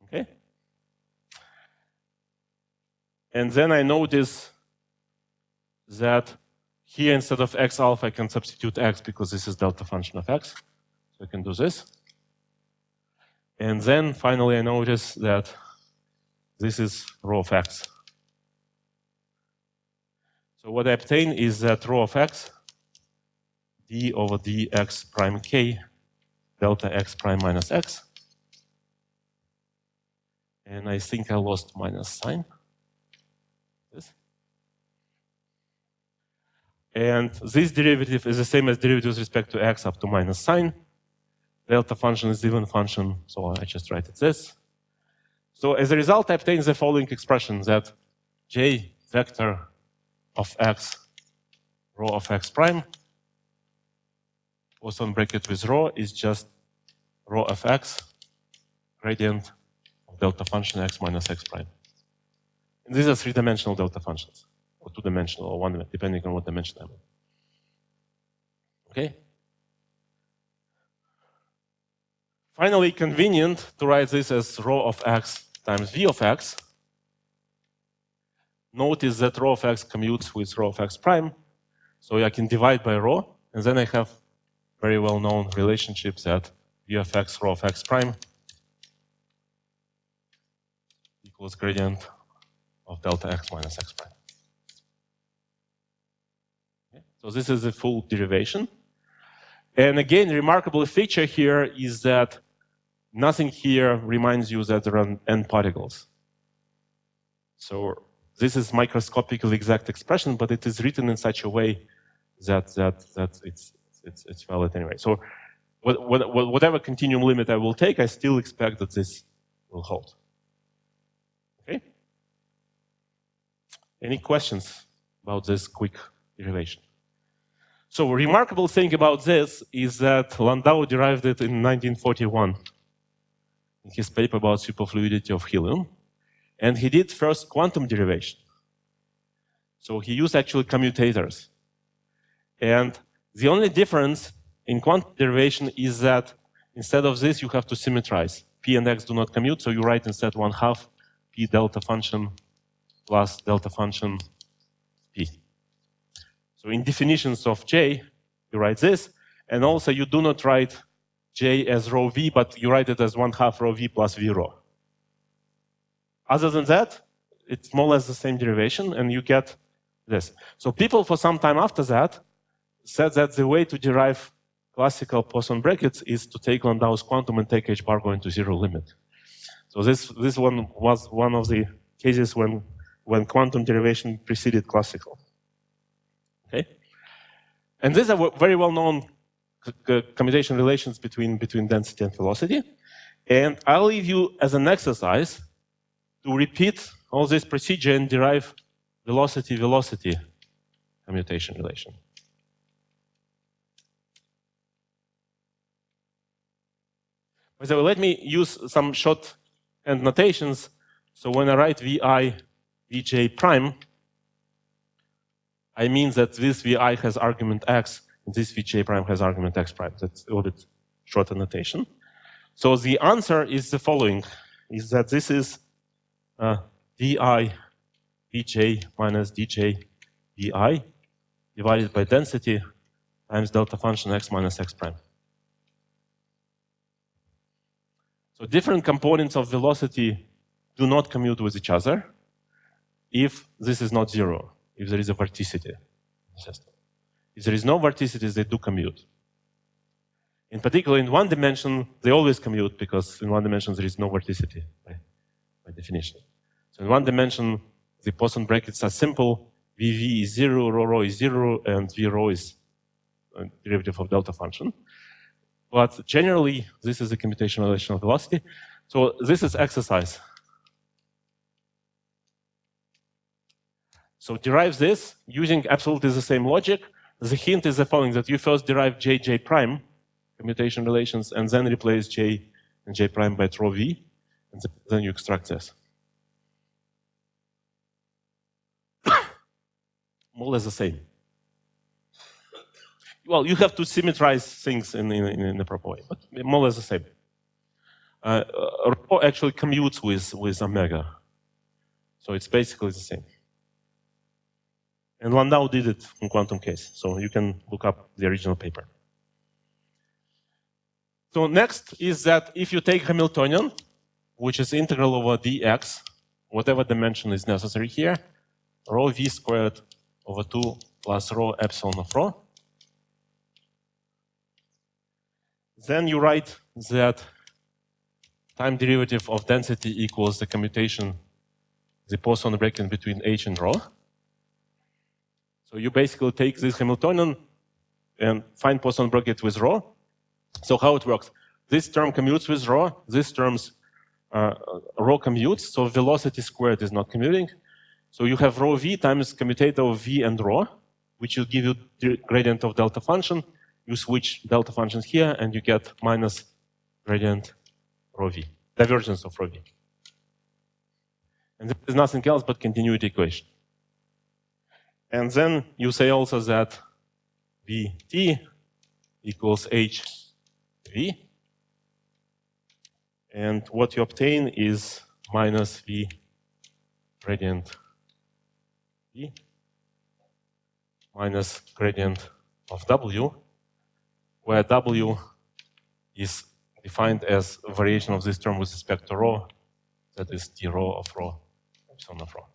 Okay. And then I notice that here instead of x alpha I can substitute x because this is delta function of x. So I can do this. And then finally I notice that this is rho of x. So what I obtain is that rho of x d over dx prime k delta x prime minus x. And I think I lost minus sign. This. And this derivative is the same as derivative with respect to x up to minus sign. Delta function is even function, so I just write it this. So as a result, I obtain the following expression that j vector of x, rho of x prime, Poisson bracket with rho is just rho of x gradient of delta function x minus x prime. And these are three-dimensional delta functions, or two-dimensional, or one, depending on what dimension I'm in. Okay? Finally, convenient to write this as rho of x times v of x. Notice that rho of x commutes with rho of x prime, so I can divide by rho, and then I have very well-known relationship that v of x rho of x prime equals gradient of delta x minus x prime. Okay. So this is the full derivation. And again, remarkable feature here is that nothing here reminds you that there are n particles. So this is microscopically exact expression, but it is written in such a way that it's valid anyway. So whatever continuum limit I will take, I still expect that this will hold. Okay? Any questions about this quick derivation? So a remarkable thing about this is that Landau derived it in 1941 in his paper about superfluidity of helium. And he did first quantum derivation. So he used actually commutators. And the only difference in quantum derivation is that instead of this, you have to symmetrize. P and x do not commute, so you write instead 1/2 p delta function plus delta function p. So in definitions of J, you write this, and also you do not write J as rho v, but you write it as 1/2 rho v plus v rho. Other than that, it's more or less the same derivation, and you get this. So people for some time after that said that the way to derive classical Poisson brackets is to take Landau's quantum and take h bar going to zero limit. So this one was one of the cases when quantum derivation preceded classical. Okay, and these are very well-known commutation relations between density and velocity. And I'll leave you as an exercise to repeat all this procedure and derive velocity-velocity commutation relation. By the way, let me use some shorthand notations. So when I write Vi Vj prime, I mean that this Vi has argument x, and this Vj prime has argument x prime. That's a little bit shorter notation. So the answer is the following, is that this is di Vj minus dj Vi divided by density times delta function x minus x prime. So different components of velocity do not commute with each other if this is not zero, if there is a vorticity system. If there is no vorticities, they do commute. In particular, in one dimension, they always commute because in one dimension there is no vorticity by definition. So in one dimension, the Poisson brackets are simple. Vv is zero, rho is zero, and v rho is a derivative of delta function. But generally, this is the commutation relation of velocity. So this is exercise. So derive this using absolutely the same logic. The hint is the following, that you first derive jj prime commutation relations and then replace j and j prime by rho v, and then you extract this. More or less the same. Well, you have to symmetrize things in a proper way, but more or less the same. Rho actually commutes with omega. So it's basically the same. And Landau did it in quantum case, so you can look up the original paper. So next is that if you take Hamiltonian, which is integral over dx, whatever dimension is necessary here, rho v squared over 2 plus rho epsilon of rho, then you write that time derivative of density equals the commutation, the Poisson bracket between h and rho. So you basically take this Hamiltonian and find Poisson bracket with rho. So how it works? This term commutes with rho. This term's rho commutes. So velocity squared is not commuting. So you have rho v times commutator of v and rho, which will give you the gradient of delta function. You switch delta functions here, and you get minus gradient rho v, divergence of rho v. And this is nothing else but continuity equation. And then you say also that Vt equals hv. And what you obtain is minus v gradient v minus gradient of w, where w is defined as a variation of this term with respect to rho, that is d rho of rho epsilon of rho.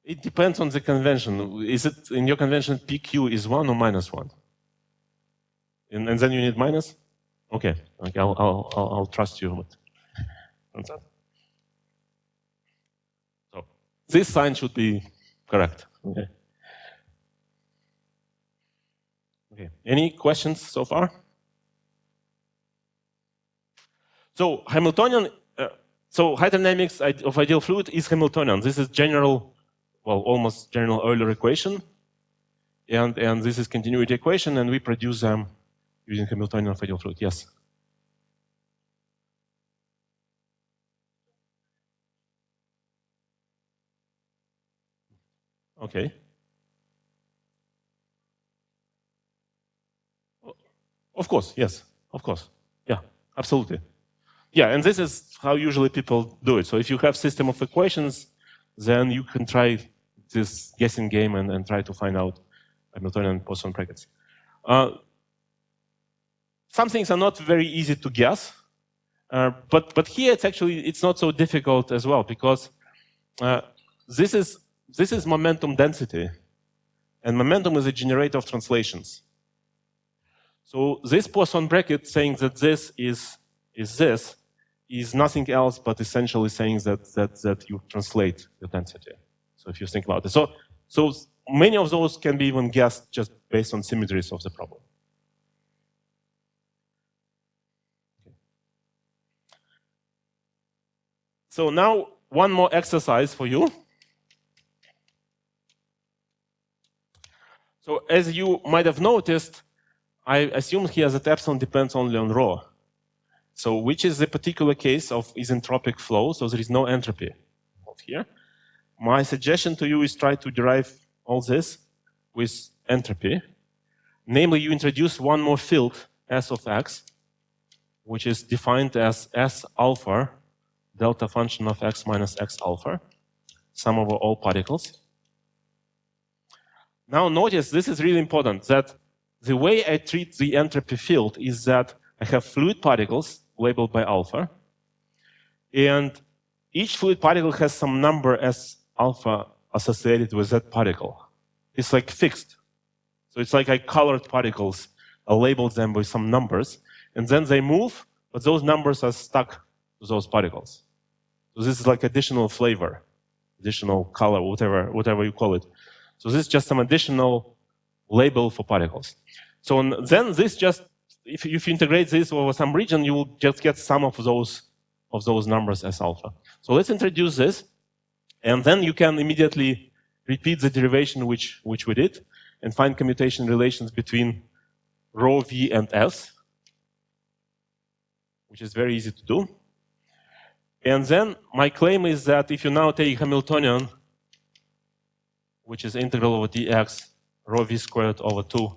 It depends on the convention. Is it in your convention PQ is 1 or minus 1? And then you need minus? Okay, I'll trust you with that. So this sign should be correct. Okay. Okay. Any questions so far? So Hamiltonian. So hydrodynamics of ideal fluid is Hamiltonian. This is general. Well, almost general Euler equation, and this is continuity equation, and we produce them using Hamiltonian of ideal fluid. Yes. Okay. Of course, yes. Of course. Yeah, absolutely. Yeah, and this is how usually people do it. So if you have system of equations, then you can try this guessing game and try to find out Hamiltonian Poisson brackets. Some things are not very easy to guess, But here it's not so difficult as well, because this is momentum density, and momentum is a generator of translations. So this Poisson bracket saying that this is nothing else but essentially saying that you translate the density. So if you think about it, so many of those can be even guessed just based on symmetries of the problem. So now one more exercise for you. So as you might have noticed, I assume here that epsilon depends only on rho. So which is the particular case of isentropic flow, so there is no entropy here. My suggestion to you is try to derive all this with entropy. Namely, you introduce one more field, S of x, which is defined as S alpha, delta function of x minus x alpha, sum over all particles. Now notice, this is really important, that the way I treat the entropy field is that I have fluid particles labeled by alpha, and each fluid particle has some number S alpha associated with that particle. It's like fixed. So it's like I colored particles, I labeled them with some numbers, and then they move, but those numbers are stuck to those particles. So this is like additional flavor, additional color, whatever you call it. So this is just some additional label for particles. So then this just, if you integrate this over some region, you will just get some of those numbers as alpha. So let's introduce this, and then you can immediately repeat the derivation which we did, and find commutation relations between rho v and s, which is very easy to do. And then my claim is that if you now take Hamiltonian, which is integral over dx rho v squared over 2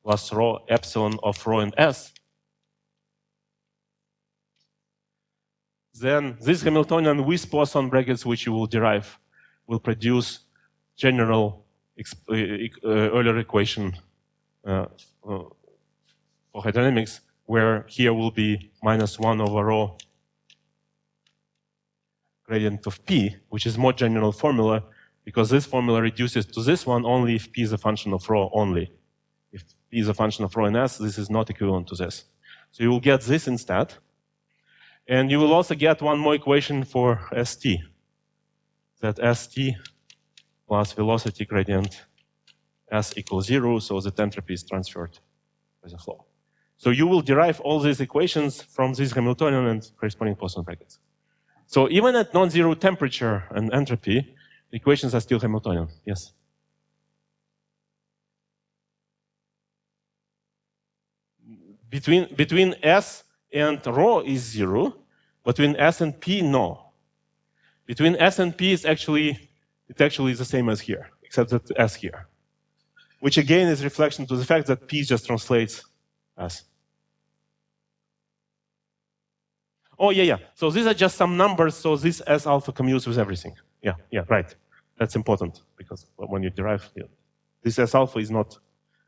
plus rho epsilon of rho and s, then this Hamiltonian with Poisson brackets, which you will derive, will produce general Euler equation for hydrodynamics, where here will be minus 1 over rho gradient of p, which is more general formula, because this formula reduces to this one only if p is a function of rho only. If p is a function of rho and s, this is not equivalent to this. So you will get this instead. And you will also get one more equation for st, that st plus velocity gradient s equals 0, so that entropy is transferred as a flow. So you will derive all these equations from this Hamiltonian and corresponding Poisson brackets. So even at non-zero temperature and entropy, the equations are still Hamiltonian. Yes? Between S and rho is 0. Between S and P, no. Between S and P is actually the same as here, except that S here. Which again is reflection to the fact that P just translates S. Oh, yeah. So these are just some numbers, so this S alpha commutes with everything. Yeah, right. That's important, because when you derive, this S alpha is not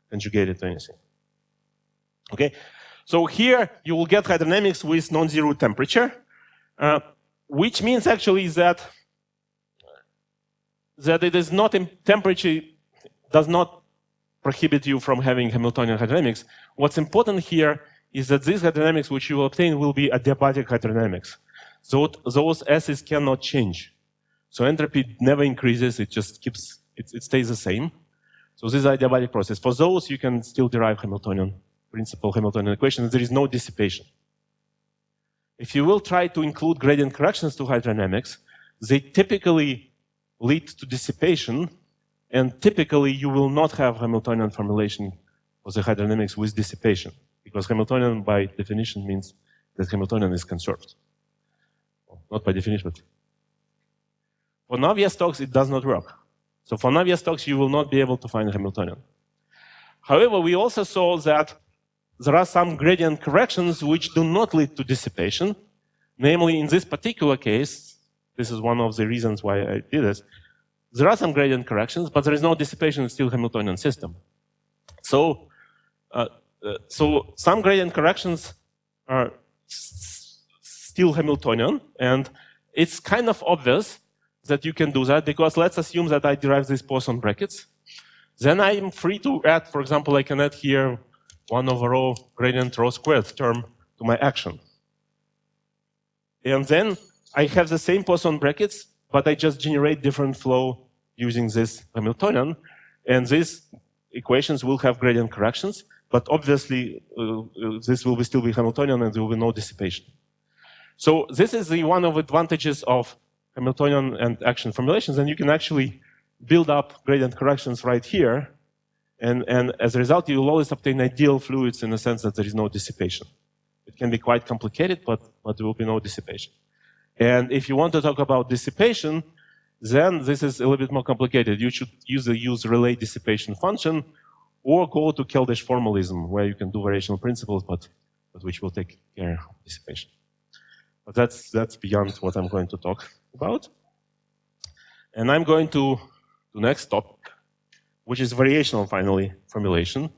conjugated to anything. Okay? So here you will get hydrodynamics with non-zero temperature, which means actually that it is not in temperature does not prohibit you from having Hamiltonian hydrodynamics. What's important here is that these hydrodynamics which you will obtain will be adiabatic hydrodynamics. So those S's cannot change. So entropy never increases, it just keeps, it stays the same. So this is an adiabatic process. For those, you can still derive Hamiltonian principle, Hamiltonian equations. There is no dissipation. If you will try to include gradient corrections to hydrodynamics, they typically lead to dissipation, and typically you will not have Hamiltonian formulation for the hydrodynamics with dissipation, because Hamiltonian by definition means that Hamiltonian is conserved. Not by definition, but for Navier-Stokes it does not work. So for Navier-Stokes you will not be able to find Hamiltonian. However, we also saw that there are some gradient corrections which do not lead to dissipation. Namely, in this particular case, this is one of the reasons why I did this, there are some gradient corrections, but there is no dissipation, it's still Hamiltonian system. So, some gradient corrections are still Hamiltonian, and it's kind of obvious that you can do that, because let's assume that I derive these Poisson brackets. Then I'm free to add, for example, I can add here 1 over rho gradient rho squared term to my action. And then I have the same Poisson brackets, but I just generate different flow using this Hamiltonian. And these equations will have gradient corrections, but obviously this will still be Hamiltonian and there will be no dissipation. So this is one of the advantages of Hamiltonian and action formulations, and you can actually build up gradient corrections right here, and as a result you will always obtain ideal fluids in the sense that there is no dissipation. It can be quite complicated, but there will be no dissipation. And if you want to talk about dissipation, then this is a little bit more complicated. You should either use relay dissipation function or go to Keldysh formalism, where you can do variational principles, but which will take care of dissipation. But that's beyond what I'm going to talk about. And I'm going to the next topic, which is variational, finally, formulation.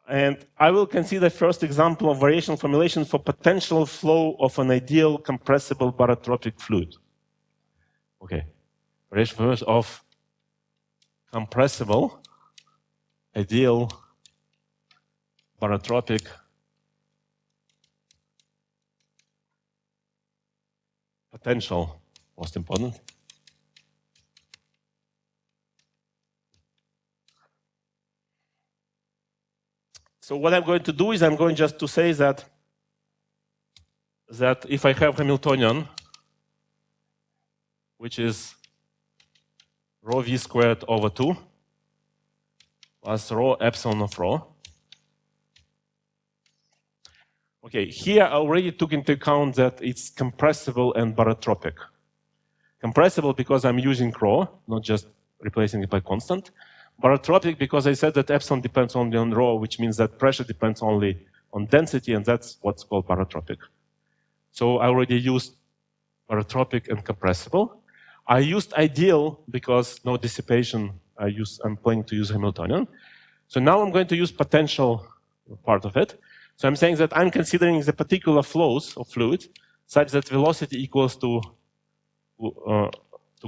And I will consider first example of variational formulation for potential flow of an ideal compressible barotropic fluid. Okay, variational formulation of compressible ideal barotropic potential, most important. So what I'm going to do is I'm going just to say that if I have Hamiltonian, which is rho v squared over 2 plus rho epsilon of rho. Okay, here I already took into account that it's compressible and barotropic. Compressible because I'm using rho, not just replacing it by constant. Barotropic because I said that epsilon depends only on rho, which means that pressure depends only on density, and that's what's called barotropic. So I already used barotropic and compressible. I used ideal because no dissipation. I'm planning to use Hamiltonian. So now I'm going to use potential part of it. So I'm saying that I'm considering the particular flows of fluid such that velocity equals to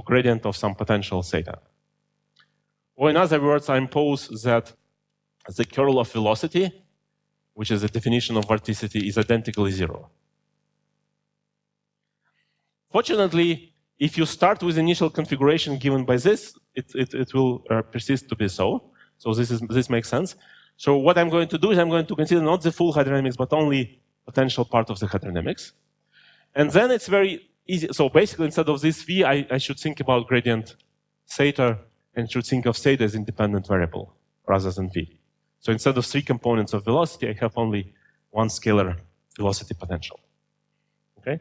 gradient of some potential theta. Or in other words, I impose that the curl of velocity, which is the definition of vorticity, is identically 0. Fortunately, if you start with initial configuration given by this, it will persist to be so. So this makes sense. So what I'm going to do is I'm going to consider not the full hydrodynamics, but only potential part of the hydrodynamics. And then it's very easy. So basically, instead of this v, I should think about gradient theta and should think of theta as independent variable rather than v. So instead of 3 components of velocity, I have only one scalar velocity potential. Okay?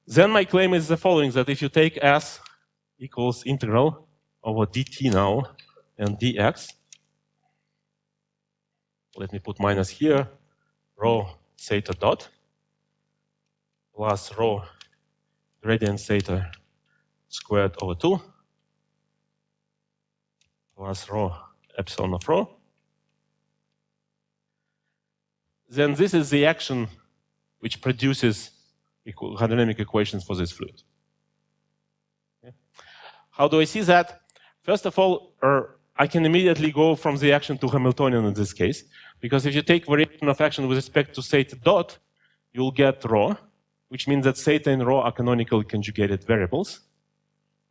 Then my claim is the following, that if you take s equals integral over dt now and dx, let me put minus here, rho theta dot plus rho gradient theta squared over 2 plus rho epsilon of rho. Then this is the action which produces hydrodynamic equations for this fluid. Okay. How do I see that? First of all, I can immediately go from the action to Hamiltonian in this case, because if you take variation of action with respect to theta dot, you'll get rho, which means that theta and rho are canonically conjugated variables.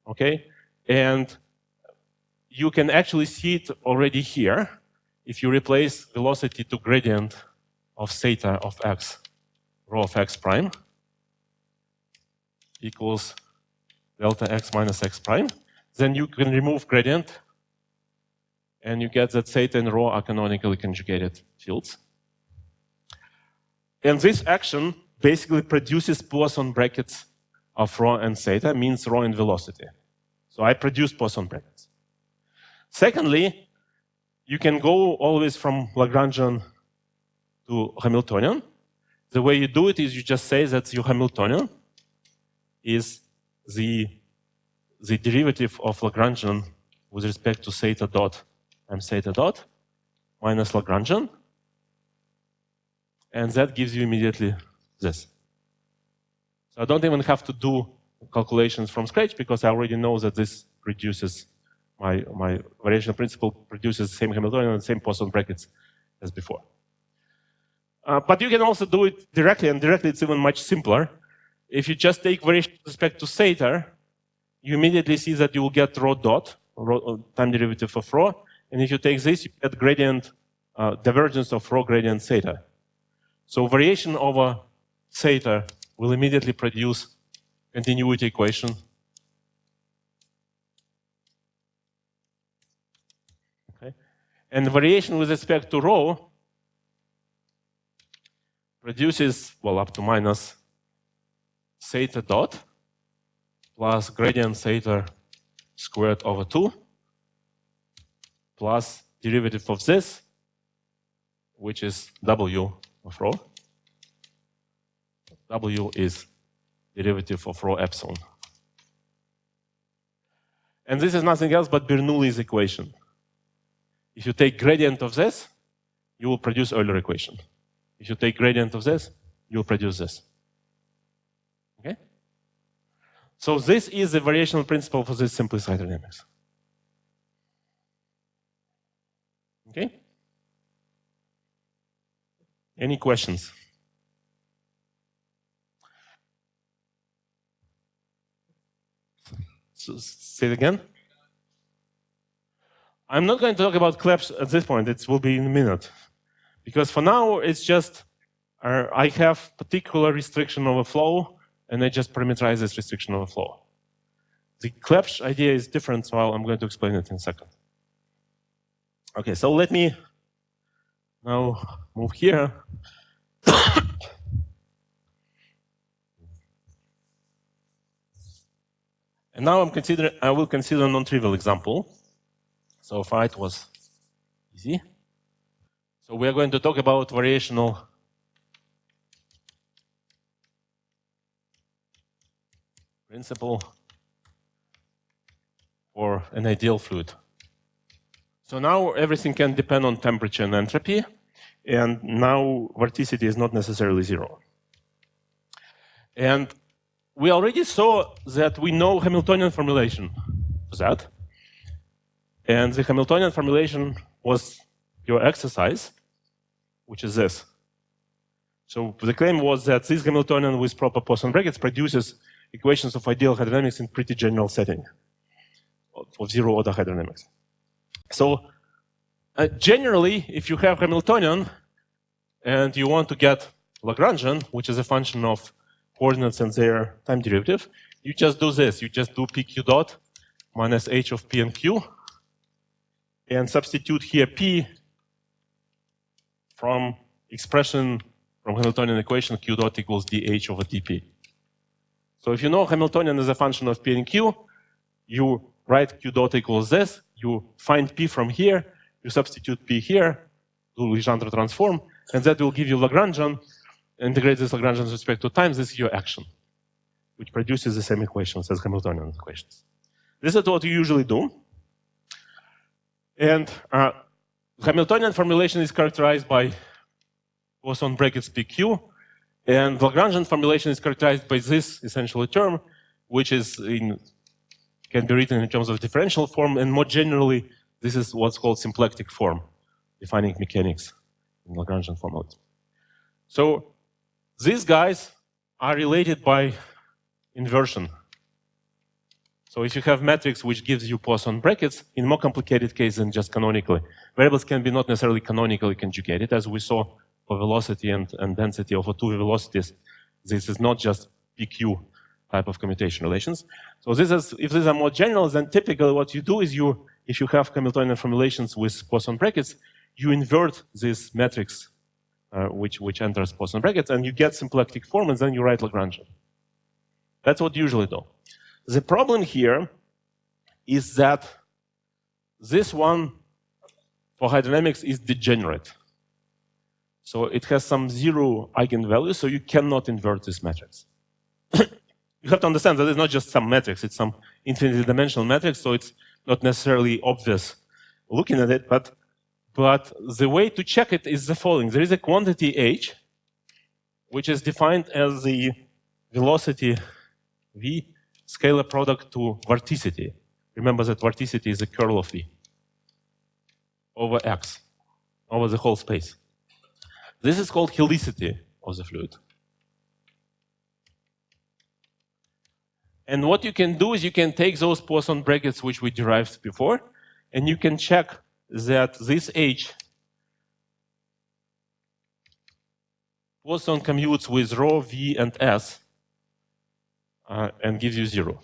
Okay, and you can actually see it already here if you replace velocity to gradient of theta of x, rho of x prime, equals delta x minus x prime. Then you can remove gradient, and you get that theta and rho are canonically conjugated fields. And this action basically produces Poisson brackets of rho and theta, means rho and velocity. So I produce Poisson brackets. Secondly, you can go always from Lagrangian to Hamiltonian. The way you do it is you just say that your Hamiltonian is the the derivative of Lagrangian with respect to theta dot times theta dot minus Lagrangian. And that gives you immediately this. So I don't even have to do calculations from scratch because I already know that this produces my variational principle produces the same Hamiltonian and the same Poisson brackets as before. But you can also do it directly, and directly it's even much simpler. If you just take variation with respect to theta, you immediately see that you will get rho dot, time derivative of rho, and if you take this, you get gradient, divergence of rho gradient theta. So variation over theta will immediately produce continuity equation. Okay. And variation with respect to rho produces, well, up to minus theta dot plus gradient theta squared over 2 plus derivative of this, which is W of rho. W is derivative of rho epsilon. And this is nothing else but Bernoulli's equation. If you take gradient of this, you will produce Euler equation. If you take gradient of this, you will produce this. Okay? So this is the variational principle for this simplest hydrodynamics. Okay? Any questions? So, say it again. I'm not going to talk about collapse at this point. It will be in a minute. Because for now, it's just I have particular restriction of a flow, and I just parameterize this restriction of a flow. The collapse idea is different, so I'm going to explain it in a second. Okay, so let me now move here. And now I will consider a non-trivial example. So far it was easy. So we are going to talk about variational principle for an ideal fluid. So now everything can depend on temperature and entropy, and now vorticity is not necessarily 0. And we already saw that we know Hamiltonian formulation for that. And the Hamiltonian formulation was your exercise, which is this. So the claim was that this Hamiltonian with proper Poisson brackets produces equations of ideal hydrodynamics in pretty general setting of zero-order hydrodynamics. So generally, if you have Hamiltonian and you want to get Lagrangian, which is a function of coordinates and their time derivative, you just do this. You just do PQ dot minus h of P and Q, and substitute here P from expression from Hamiltonian equation Q dot equals dH over dP. So if you know Hamiltonian is a function of P and Q, you write Q dot equals this, you find P from here, you substitute P here, do Legendre transform, and that will give you Lagrangian, integrate this Lagrangian with respect to time, this is your action, which produces the same equations as Hamiltonian equations. This is what you usually do. And Hamiltonian formulation is characterized by Poisson brackets PQ, and Lagrangian formulation is characterized by this essentially term, which is can be written in terms of differential form, and more generally, this is what's called symplectic form, defining mechanics in Lagrangian formalism. So these guys are related by inversion. So if you have matrix which gives you Poisson brackets, in more complicated case than just canonically, variables can be not necessarily canonically conjugated, as we saw for velocity and density over two velocities. This is not just PQ type of commutation relations. So this is, if these are more general, then typically what you do is if you have Hamiltonian formulations with Poisson brackets, you invert this matrix which enters Poisson brackets, and you get symplectic form, and then you write Lagrangian. That's what you usually do. The problem here is that this one for hydrodynamics is degenerate. So it has some zero eigenvalue, so you cannot invert this matrix. You have to understand that it's not just some matrix, it's some infinitely dimensional matrix, so it's not necessarily obvious looking at it, but the way to check it is the following. There is a quantity h, which is defined as the velocity v scalar product to vorticity. Remember that vorticity is the curl of v over x, over the whole space. This is called helicity of the fluid. And what you can do is you can take those Poisson brackets which we derived before, and you can check that this h Poisson commutes with rho, v, and s, and gives you 0.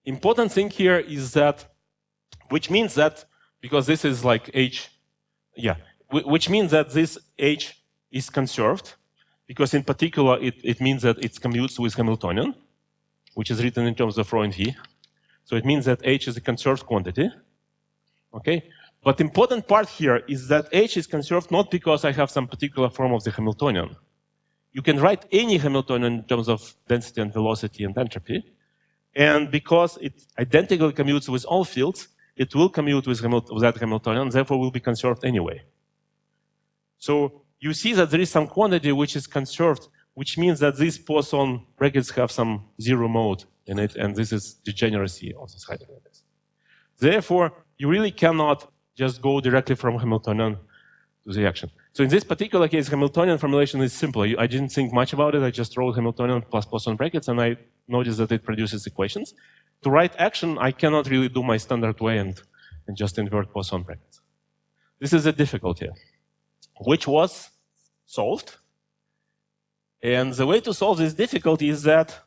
Important thing here is that, which means that, because this is like h, which means that this h is conserved, because in particular it means that it commutes with Hamiltonian, which is written in terms of rho and v. So it means that h is a conserved quantity. Okay? But the important part here is that h is conserved not because I have some particular form of the Hamiltonian. You can write any Hamiltonian in terms of density and velocity and entropy. And because it identically commutes with all fields, it will commute with that Hamiltonian, therefore will be conserved anyway. So you see that there is some quantity which is conserved, which means that these Poisson brackets have some 0 mode in it, and this is degeneracy of this Hydrodynamics. Therefore, you really cannot just go directly from Hamiltonian to the action. So in this particular case, Hamiltonian formulation is simple. I didn't think much about it. I just wrote Hamiltonian plus Poisson brackets, and I noticed that it produces equations. To write action, I cannot really do my standard way and just invert Poisson brackets. This is a difficulty, which was solved. And the way to solve this difficulty is that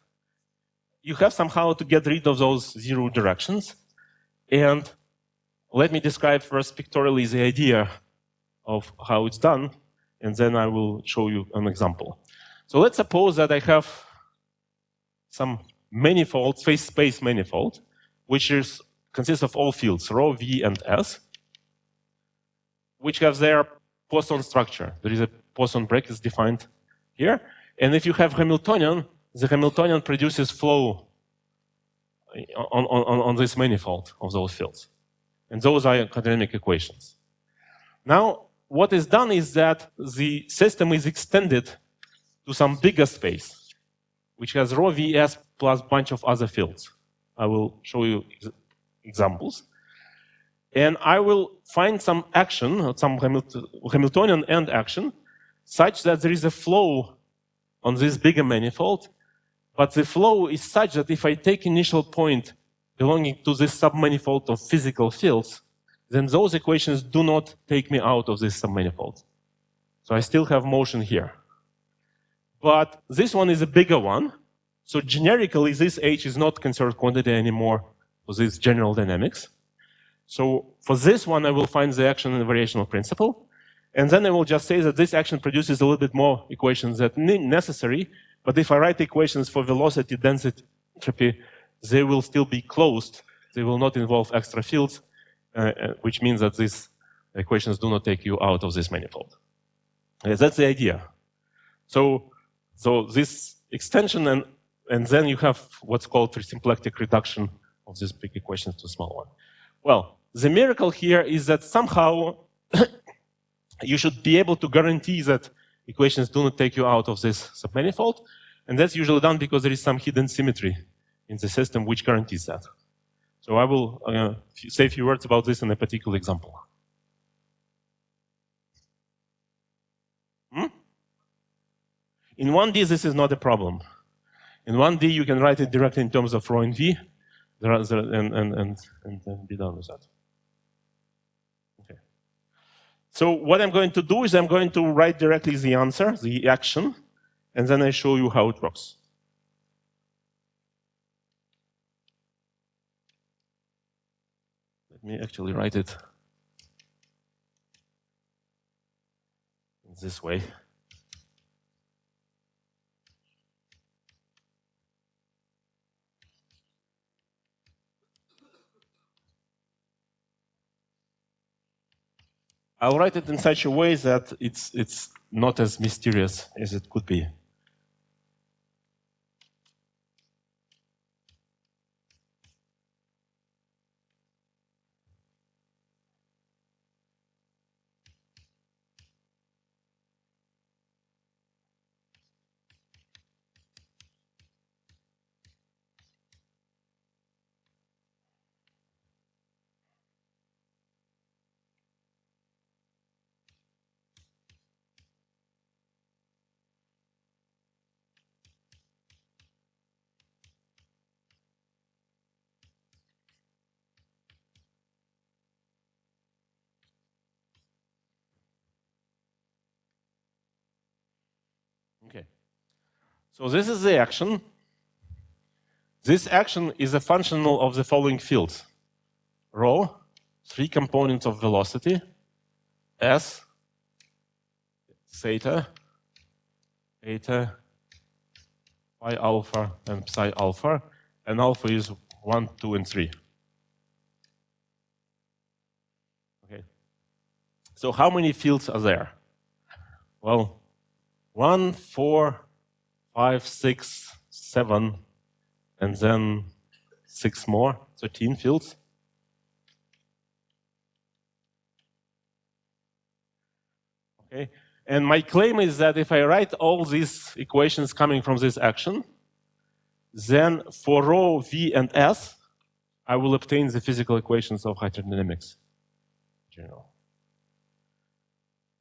you have somehow to get rid of those 0 directions. And let me describe first pictorially the idea of how it's done, and then I will show you an example. So let's suppose that I have some manifold, space manifold, which consists of all fields, rho, v, and s, which have their Poisson structure. There is a Poisson bracket defined here. And if you have Hamiltonian, the Hamiltonian produces flow on this manifold of those fields. And those are hydrodynamic equations. Now, what is done is that the system is extended to some bigger space, which has rho, v, s plus a bunch of other fields. I will show you examples. And I will find some action, some Hamiltonian end action, such that there is a flow on this bigger manifold, but the flow is such that if I take initial point belonging to this submanifold of physical fields, then those equations do not take me out of this submanifold. So I still have motion here. But this one is a bigger one, so generically this h is not conserved quantity anymore for this general dynamics. So for this one, I will find the action in the variational principle, and then I will just say that this action produces a little bit more equations than necessary, but if I write equations for velocity, density, entropy, they will still be closed. They will not involve extra fields, which means that these equations do not take you out of this manifold. That's the idea. So this extension, and then you have what's called symplectic reduction of these big equations to a small one. Well, the miracle here is that somehow you should be able to guarantee that equations do not take you out of this submanifold, and that's usually done because there is some hidden symmetry in the system which guarantees that. So I will say a few words about this in a particular example. In 1D, this is not a problem. In 1D, you can write it directly in terms of rho and v, and be done with that. Okay. So what I'm going to do is I'm going to write directly the answer, the action, and then I show you how it works. Let me actually write it this way. I'll write it in such a way that it's not as mysterious as it could be. So this is the action. This action is a function of the following fields. Rho, 3 components of velocity, S, theta, eta, phi alpha, and psi alpha, and alpha is 1, 2, and 3. Okay. So how many fields are there? Well, 1, 4, 5, 6, 7, and then 6 more, 13 fields. Okay. And my claim is that if I write all these equations coming from this action, then for rho, v, and s, I will obtain the physical equations of hydrodynamics in general.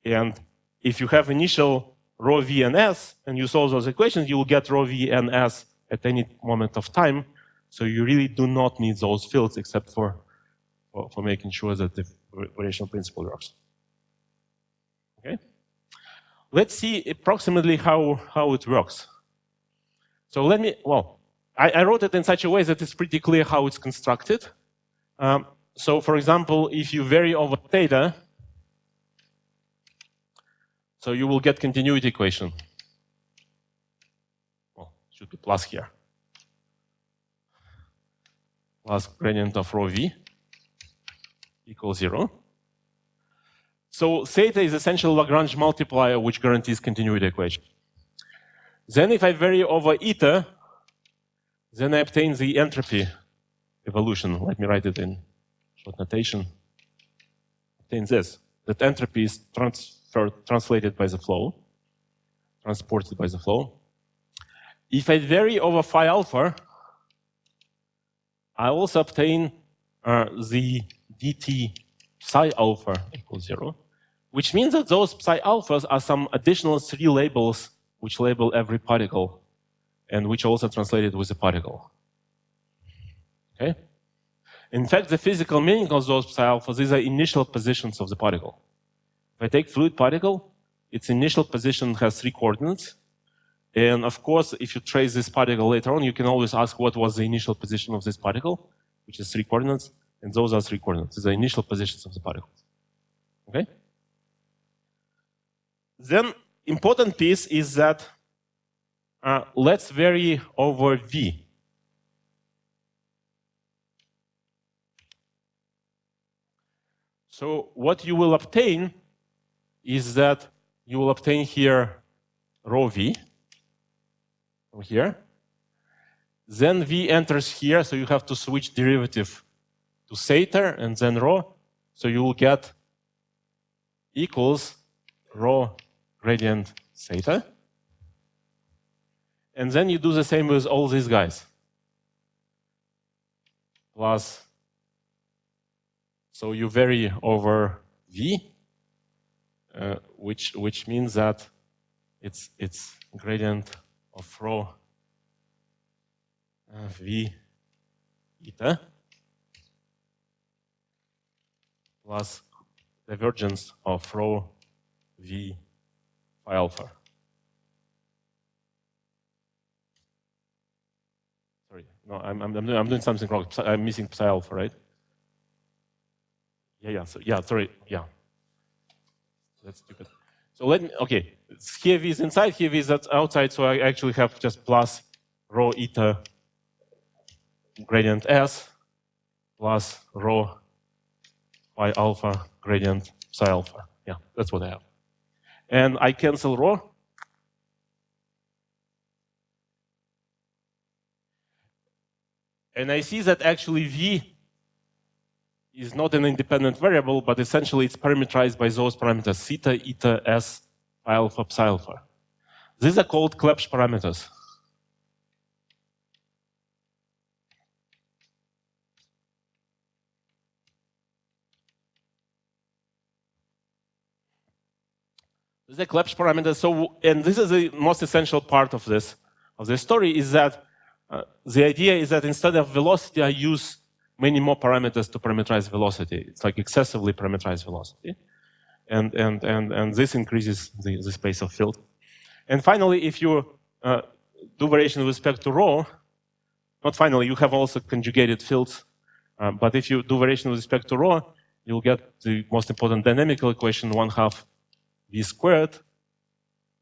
And if you have initial rho, v, and s, and you solve those equations, you will get rho, v, and s at any moment of time. So you really do not need those fields except for making sure that the variational principle works. Okay? Let's see approximately how it works. So let me, well, I wrote it in such a way that it's pretty clear how it's constructed. So for example, if you vary over theta, so you will get continuity equation. Well, it should be plus here. Plus gradient of rho v equals 0. So theta is essentially Lagrange multiplier which guarantees continuity equation. Then if I vary over eta, then I obtain the entropy evolution. Let me write it in short notation. Obtain this. That entropy is translated by the flow, transported by the flow. If I vary over phi alpha, I also obtain the dt psi alpha equals 0, which means that those psi alphas are some additional 3 labels which label every particle and which also translated with the particle. Okay? In fact, the physical meaning of those psi alphas, these are initial positions of the particle. If I take fluid particle, its initial position has 3 coordinates. And of course, if you trace this particle later on, you can always ask what was the initial position of this particle, which is 3 coordinates, and those are 3 coordinates. These are initial positions of the particles. Okay? Then, important piece is that let's vary over v. So what you will obtain is that you will obtain here rho v from here. Then v enters here, so you have to switch derivative to theta and then rho. So you will get equals rho gradient theta. And then you do the same with all these guys. Plus, so you vary over v, which means that it's gradient of rho v eta plus divergence of rho v phi alpha. Sorry, no, I'm doing something wrong. I'm missing psi alpha, right? Sorry, that's stupid. So let me, okay, here v is inside, here v is outside, so I actually have just plus rho eta gradient s plus rho phi alpha gradient psi alpha. Yeah, that's what I have. And I cancel rho. And I see that actually v is not an independent variable, but essentially it's parameterized by those parameters, theta, eta, s, phi alpha, psi alpha. These are called Clebsch parameters. These are Clebsch parameters. So, and this is the most essential part of this story is that the idea is that instead of velocity, I use many more parameters to parameterize velocity. It's like excessively parameterized velocity. And this increases the space of field. And finally, if you do variation with respect to rho, not finally, you have also conjugated fields, but if you do variation with respect to rho, you'll get the most important dynamical equation, 1/2 v squared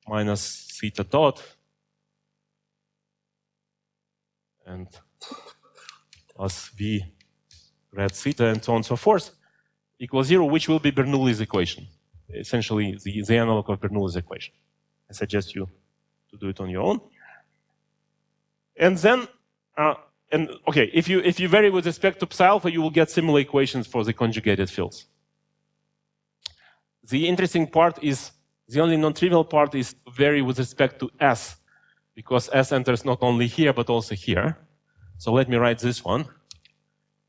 minus theta dot and plus v grad theta and so on and so forth equals 0, which will be Bernoulli's equation, essentially the analog of Bernoulli's equation. I suggest you to do it on your own. And then, okay, if you vary with respect to psi alpha, you will get similar equations for the conjugated fields. The interesting part is, the only non-trivial part is to vary with respect to S, because S enters not only here, but also here. So let me write this one.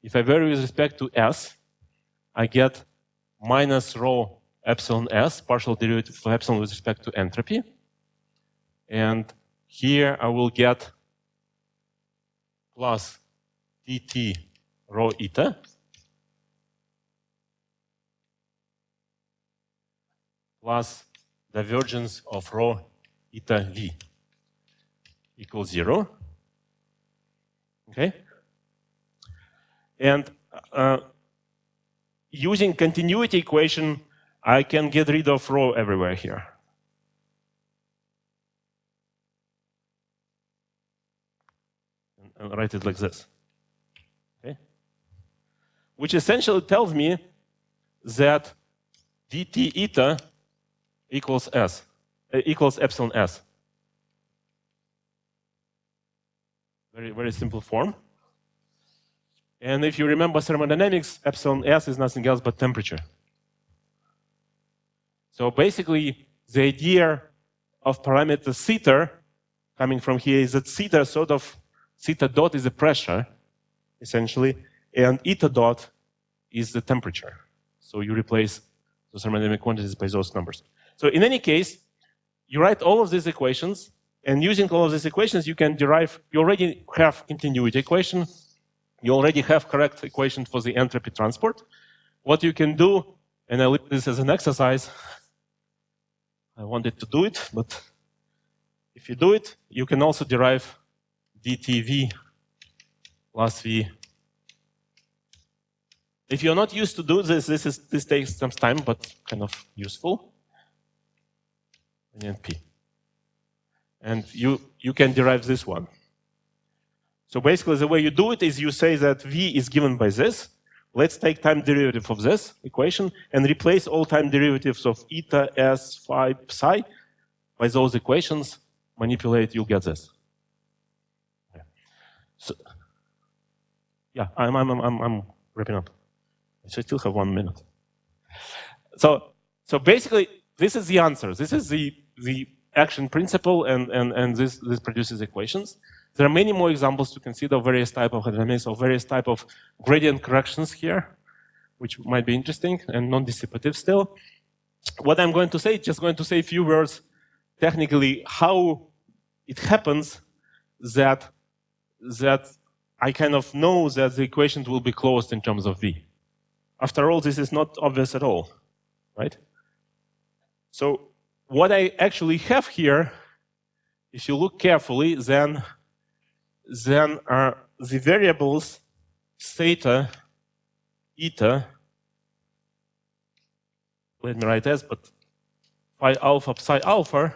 If I vary with respect to S, I get minus rho epsilon S, partial derivative of epsilon with respect to entropy. And here I will get plus dt rho eta plus divergence of rho eta v equals 0. Okay? And using continuity equation, I can get rid of rho everywhere here. And write it like this. Okay? Which essentially tells me that dt eta equals S, equals epsilon S. Very, very simple form. And if you remember thermodynamics, epsilon S is nothing else but temperature. So basically, the idea of parameter theta coming from here is that theta sort of, theta dot is the pressure, essentially, and eta dot is the temperature. So you replace the thermodynamic quantities by those numbers. So in any case, you write all of these equations, and using all of these equations, you can derive, you already have continuity equation, you already have correct equation for the entropy transport. What you can do, and I leave this as an exercise, I wanted to do it, but if you do it, you can also derive dtv plus v. If you're not used to do this, this takes some time, but kind of useful. And p. And you can derive this one. So basically, the way you do it is you say that v is given by this. Let's take time derivative of this equation and replace all time derivatives of eta, s, phi, psi by those equations. Manipulate, you'll get this. So, yeah, I'm wrapping up. I still have 1 minute. So basically, this is the answer. This is the action principle, and this produces equations. There are many more examples to consider of various types of hydrodynamics, of various types of gradient corrections here, which might be interesting and non-dissipative still. What I'm going to say, just going to say a few words technically how it happens that I kind of know that the equations will be closed in terms of v. After all, this is not obvious at all, right? So what I actually have here, if you look carefully, then the variables theta, eta, let me write S, but phi alpha, psi alpha,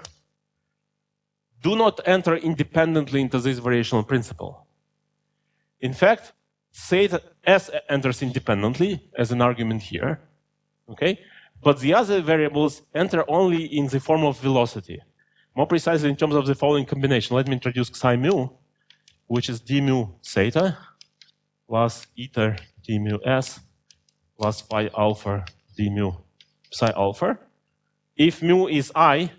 do not enter independently into this variational principle. In fact, theta S enters independently as an argument here, okay? But the other variables enter only in the form of velocity. More precisely in terms of the following combination. Let me introduce psi mu, which is d mu theta plus eta d mu s plus phi alpha d mu psi alpha. If mu is I,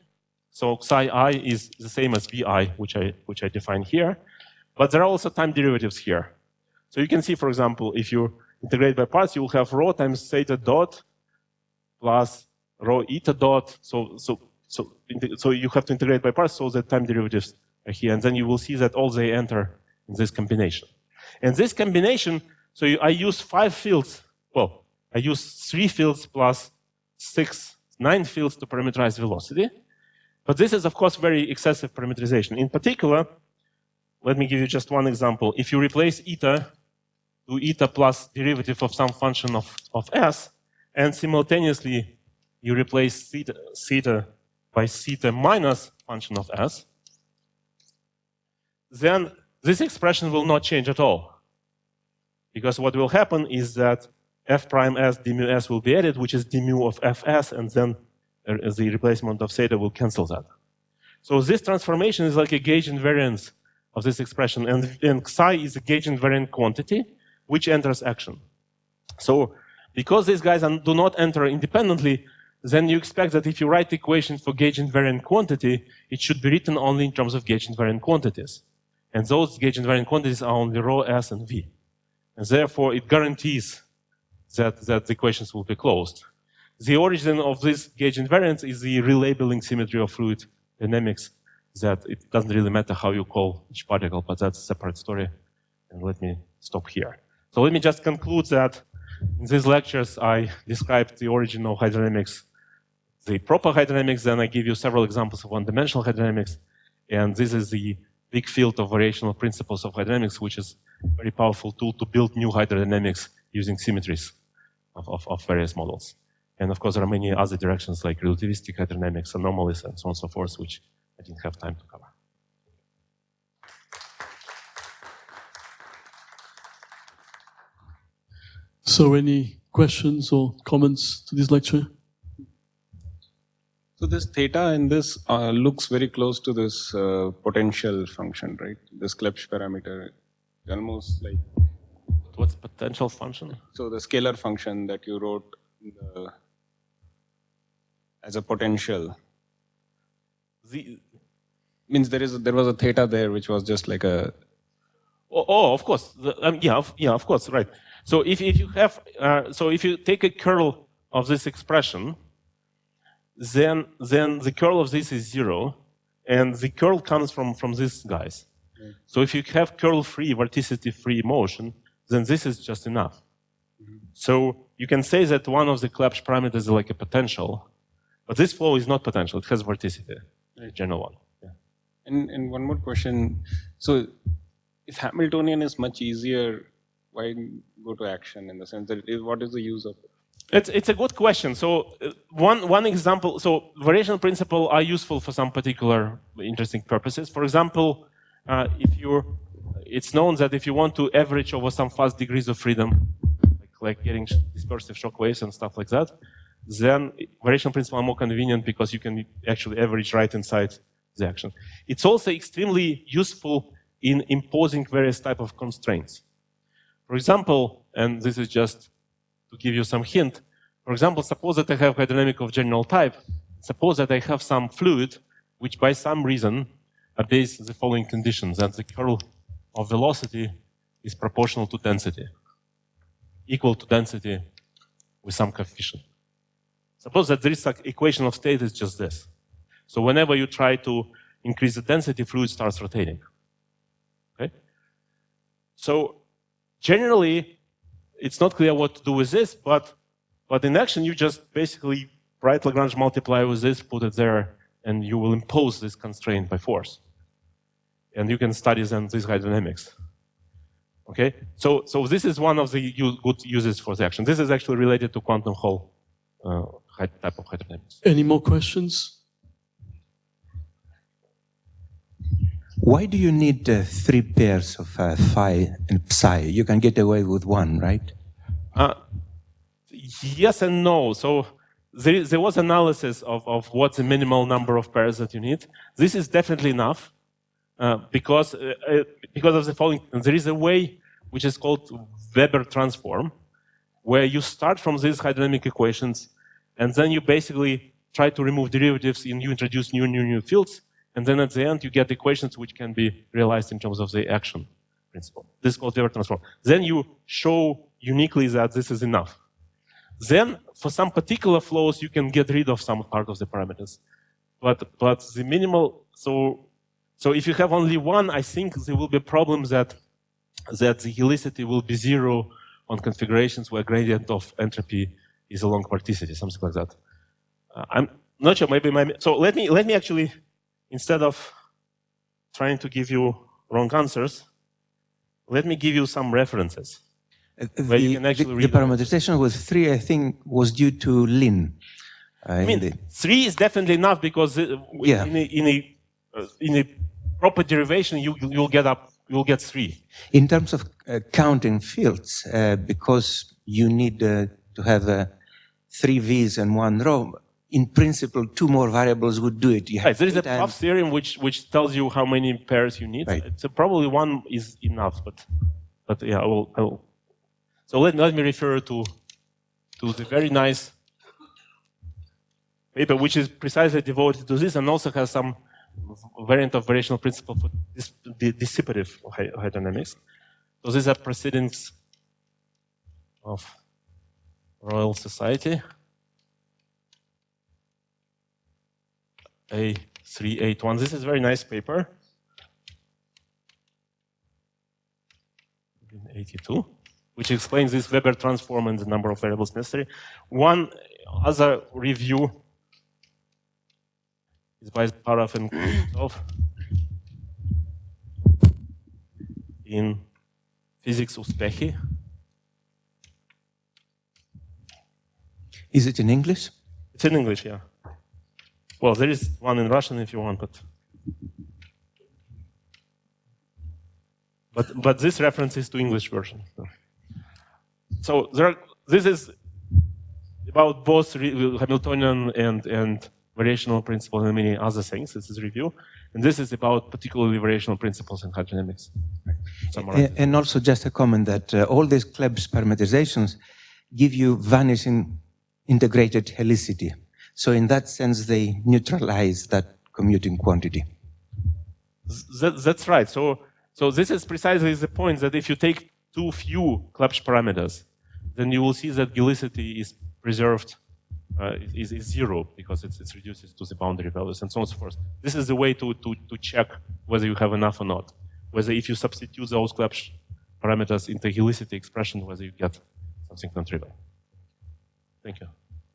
so psi I is the same as vi, which I define here, but there are also time derivatives here. So you can see, for example, if you integrate by parts, you will have rho times theta dot plus rho eta dot. So you have to integrate by parts, so the time derivatives are here, and then you will see that all they enter in this combination. And this combination, so I use 5 fields. Well, I use 3 fields plus 9 fields to parameterize velocity. But this is, of course, very excessive parameterization. In particular, let me give you just one example. If you replace eta to eta plus derivative of some function of s, and simultaneously you replace theta by theta minus function of s, then this expression will not change at all. Because what will happen is that f prime s d mu s will be added, which is d mu of fs, and then the replacement of theta will cancel that. So this transformation is like a gauge invariance of this expression, and psi is a gauge invariant quantity which enters action. So because these guys do not enter independently, then you expect that if you write the equation for gauge invariant quantity, it should be written only in terms of gauge invariant quantities. And those gauge invariant quantities are only rho, s, and v. And therefore, it guarantees that the equations will be closed. The origin of this gauge invariance is the relabeling symmetry of fluid dynamics, that it doesn't really matter how you call each particle, but that's a separate story. And let me stop here. So let me just conclude that in these lectures, I described the origin of hydrodynamics, the proper hydrodynamics, then I give you several examples of one-dimensional hydrodynamics, and this is the big field of variational principles of hydrodynamics, which is a very powerful tool to build new hydrodynamics using symmetries of various models. And of course, there are many other directions like relativistic hydrodynamics, anomalies, and so on and so forth, which I didn't have time to cover. So any questions or comments to this lecture? So this theta in this looks very close to this potential function, right? This Clebsch parameter, almost like. What's potential function? So the scalar function that you wrote as a potential. Means there was a theta there, which was just like a. Oh, of course. Yeah, of course, right. So if you have, if you take a curl of this expression, then the curl of this is 0, and the curl comes from these guys. Mm. So if you have curl-free, vorticity-free motion, then this is just enough. Mm-hmm. So you can say that one of the Clebsch parameters is like a potential, but this flow is not potential, it has vorticity, right. General one. Yeah. And one more question. So if Hamiltonian is much easier, why go to action in the sense that what is the use of it? It's a good question. So one example, so variational principles are useful for some particular interesting purposes. For example, it's known that if you want to average over some fast degrees of freedom, like getting dispersive shock waves and stuff like that, then variational principles are more convenient because you can actually average right inside the action. It's also extremely useful in imposing various types of constraints. For example, and this is just to give you some hint, for example, suppose that I have hydrodynamic of general type. Suppose that I have some fluid which by some reason obeys the following conditions, that the curl of velocity is proportional to density, equal to density with some coefficient. Suppose that this equation of state is just this. So whenever you try to increase the density, fluid starts rotating. Okay? So generally, it's not clear what to do with this, but in action, you just basically write Lagrange multiplier with this, put it there, and you will impose this constraint by force. And you can study then these hydrodynamics. Okay? So this is one of the good uses for the action. This is actually related to quantum Hall type of hydrodynamics. Any more questions? Why do you need 3 pairs of phi and psi? You can get away with 1, right? Yes and no. So there was analysis of what's the minimal number of pairs that you need. This is definitely enough because of the following. There is a way which is called Weber transform, where you start from these hydrodynamic equations, and then you basically try to remove derivatives and you introduce new fields. And then at the end, you get equations which can be realized in terms of the action principle. This is called Weber transform. Then you show uniquely that this is enough. Then, for some particular flows, you can get rid of some part of the parameters. But the minimal, so if you have only one, I think there will be problems that the helicity will be 0 on configurations where gradient of entropy is along vorticity, something like that. I'm not sure. Maybe so let me actually. Instead of trying to give you wrong answers, let me give you some references. Where you can actually the read parameterization with 3, I think, was due to Lin. I mean, 3 is definitely enough because Yeah. in a proper derivation, you'll get 3. In terms of counting fields, because you need to have 3 V's and 1 row, in principle, 2 more variables would do it. You have Right, there is a 8 times- Pfaff theorem which tells you how many pairs you need. Right. So probably 1 is enough, but yeah, I will. So let me refer to the very nice paper which is precisely devoted to this and also has some variant of variational principle for the dissipative hydrodynamics. So these are proceedings of Royal Society. A381. This is a very nice paper. 82, which explains this Weber transform and the number of variables necessary. One other review is by Paraf and Kutov in Physics Uspechy. Is it in English? It's in English, yeah. Well, there is one in Russian if you want, but this reference is to English version. So this is about both Hamiltonian and variational principles and many other things. This is review, and this is about particularly variational principles in hydrodynamics. And also just a comment that all these Klebs parameterizations give you vanishing integrated helicity. So in that sense, they neutralize that commuting quantity. That's right. So this is precisely the point that if you take too few Klebs parameters, then you will see that helicity is preserved, is 0 because it reduces to the boundary values and so on and so forth. This is the way to check whether you have enough or not. Whether if you substitute those Klebs parameters into helicity expression, whether you get something non-trivial. Thank you.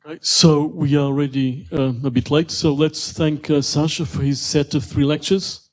Right, so we are already a bit late, so let's thank Sasha for his set of 3 lectures.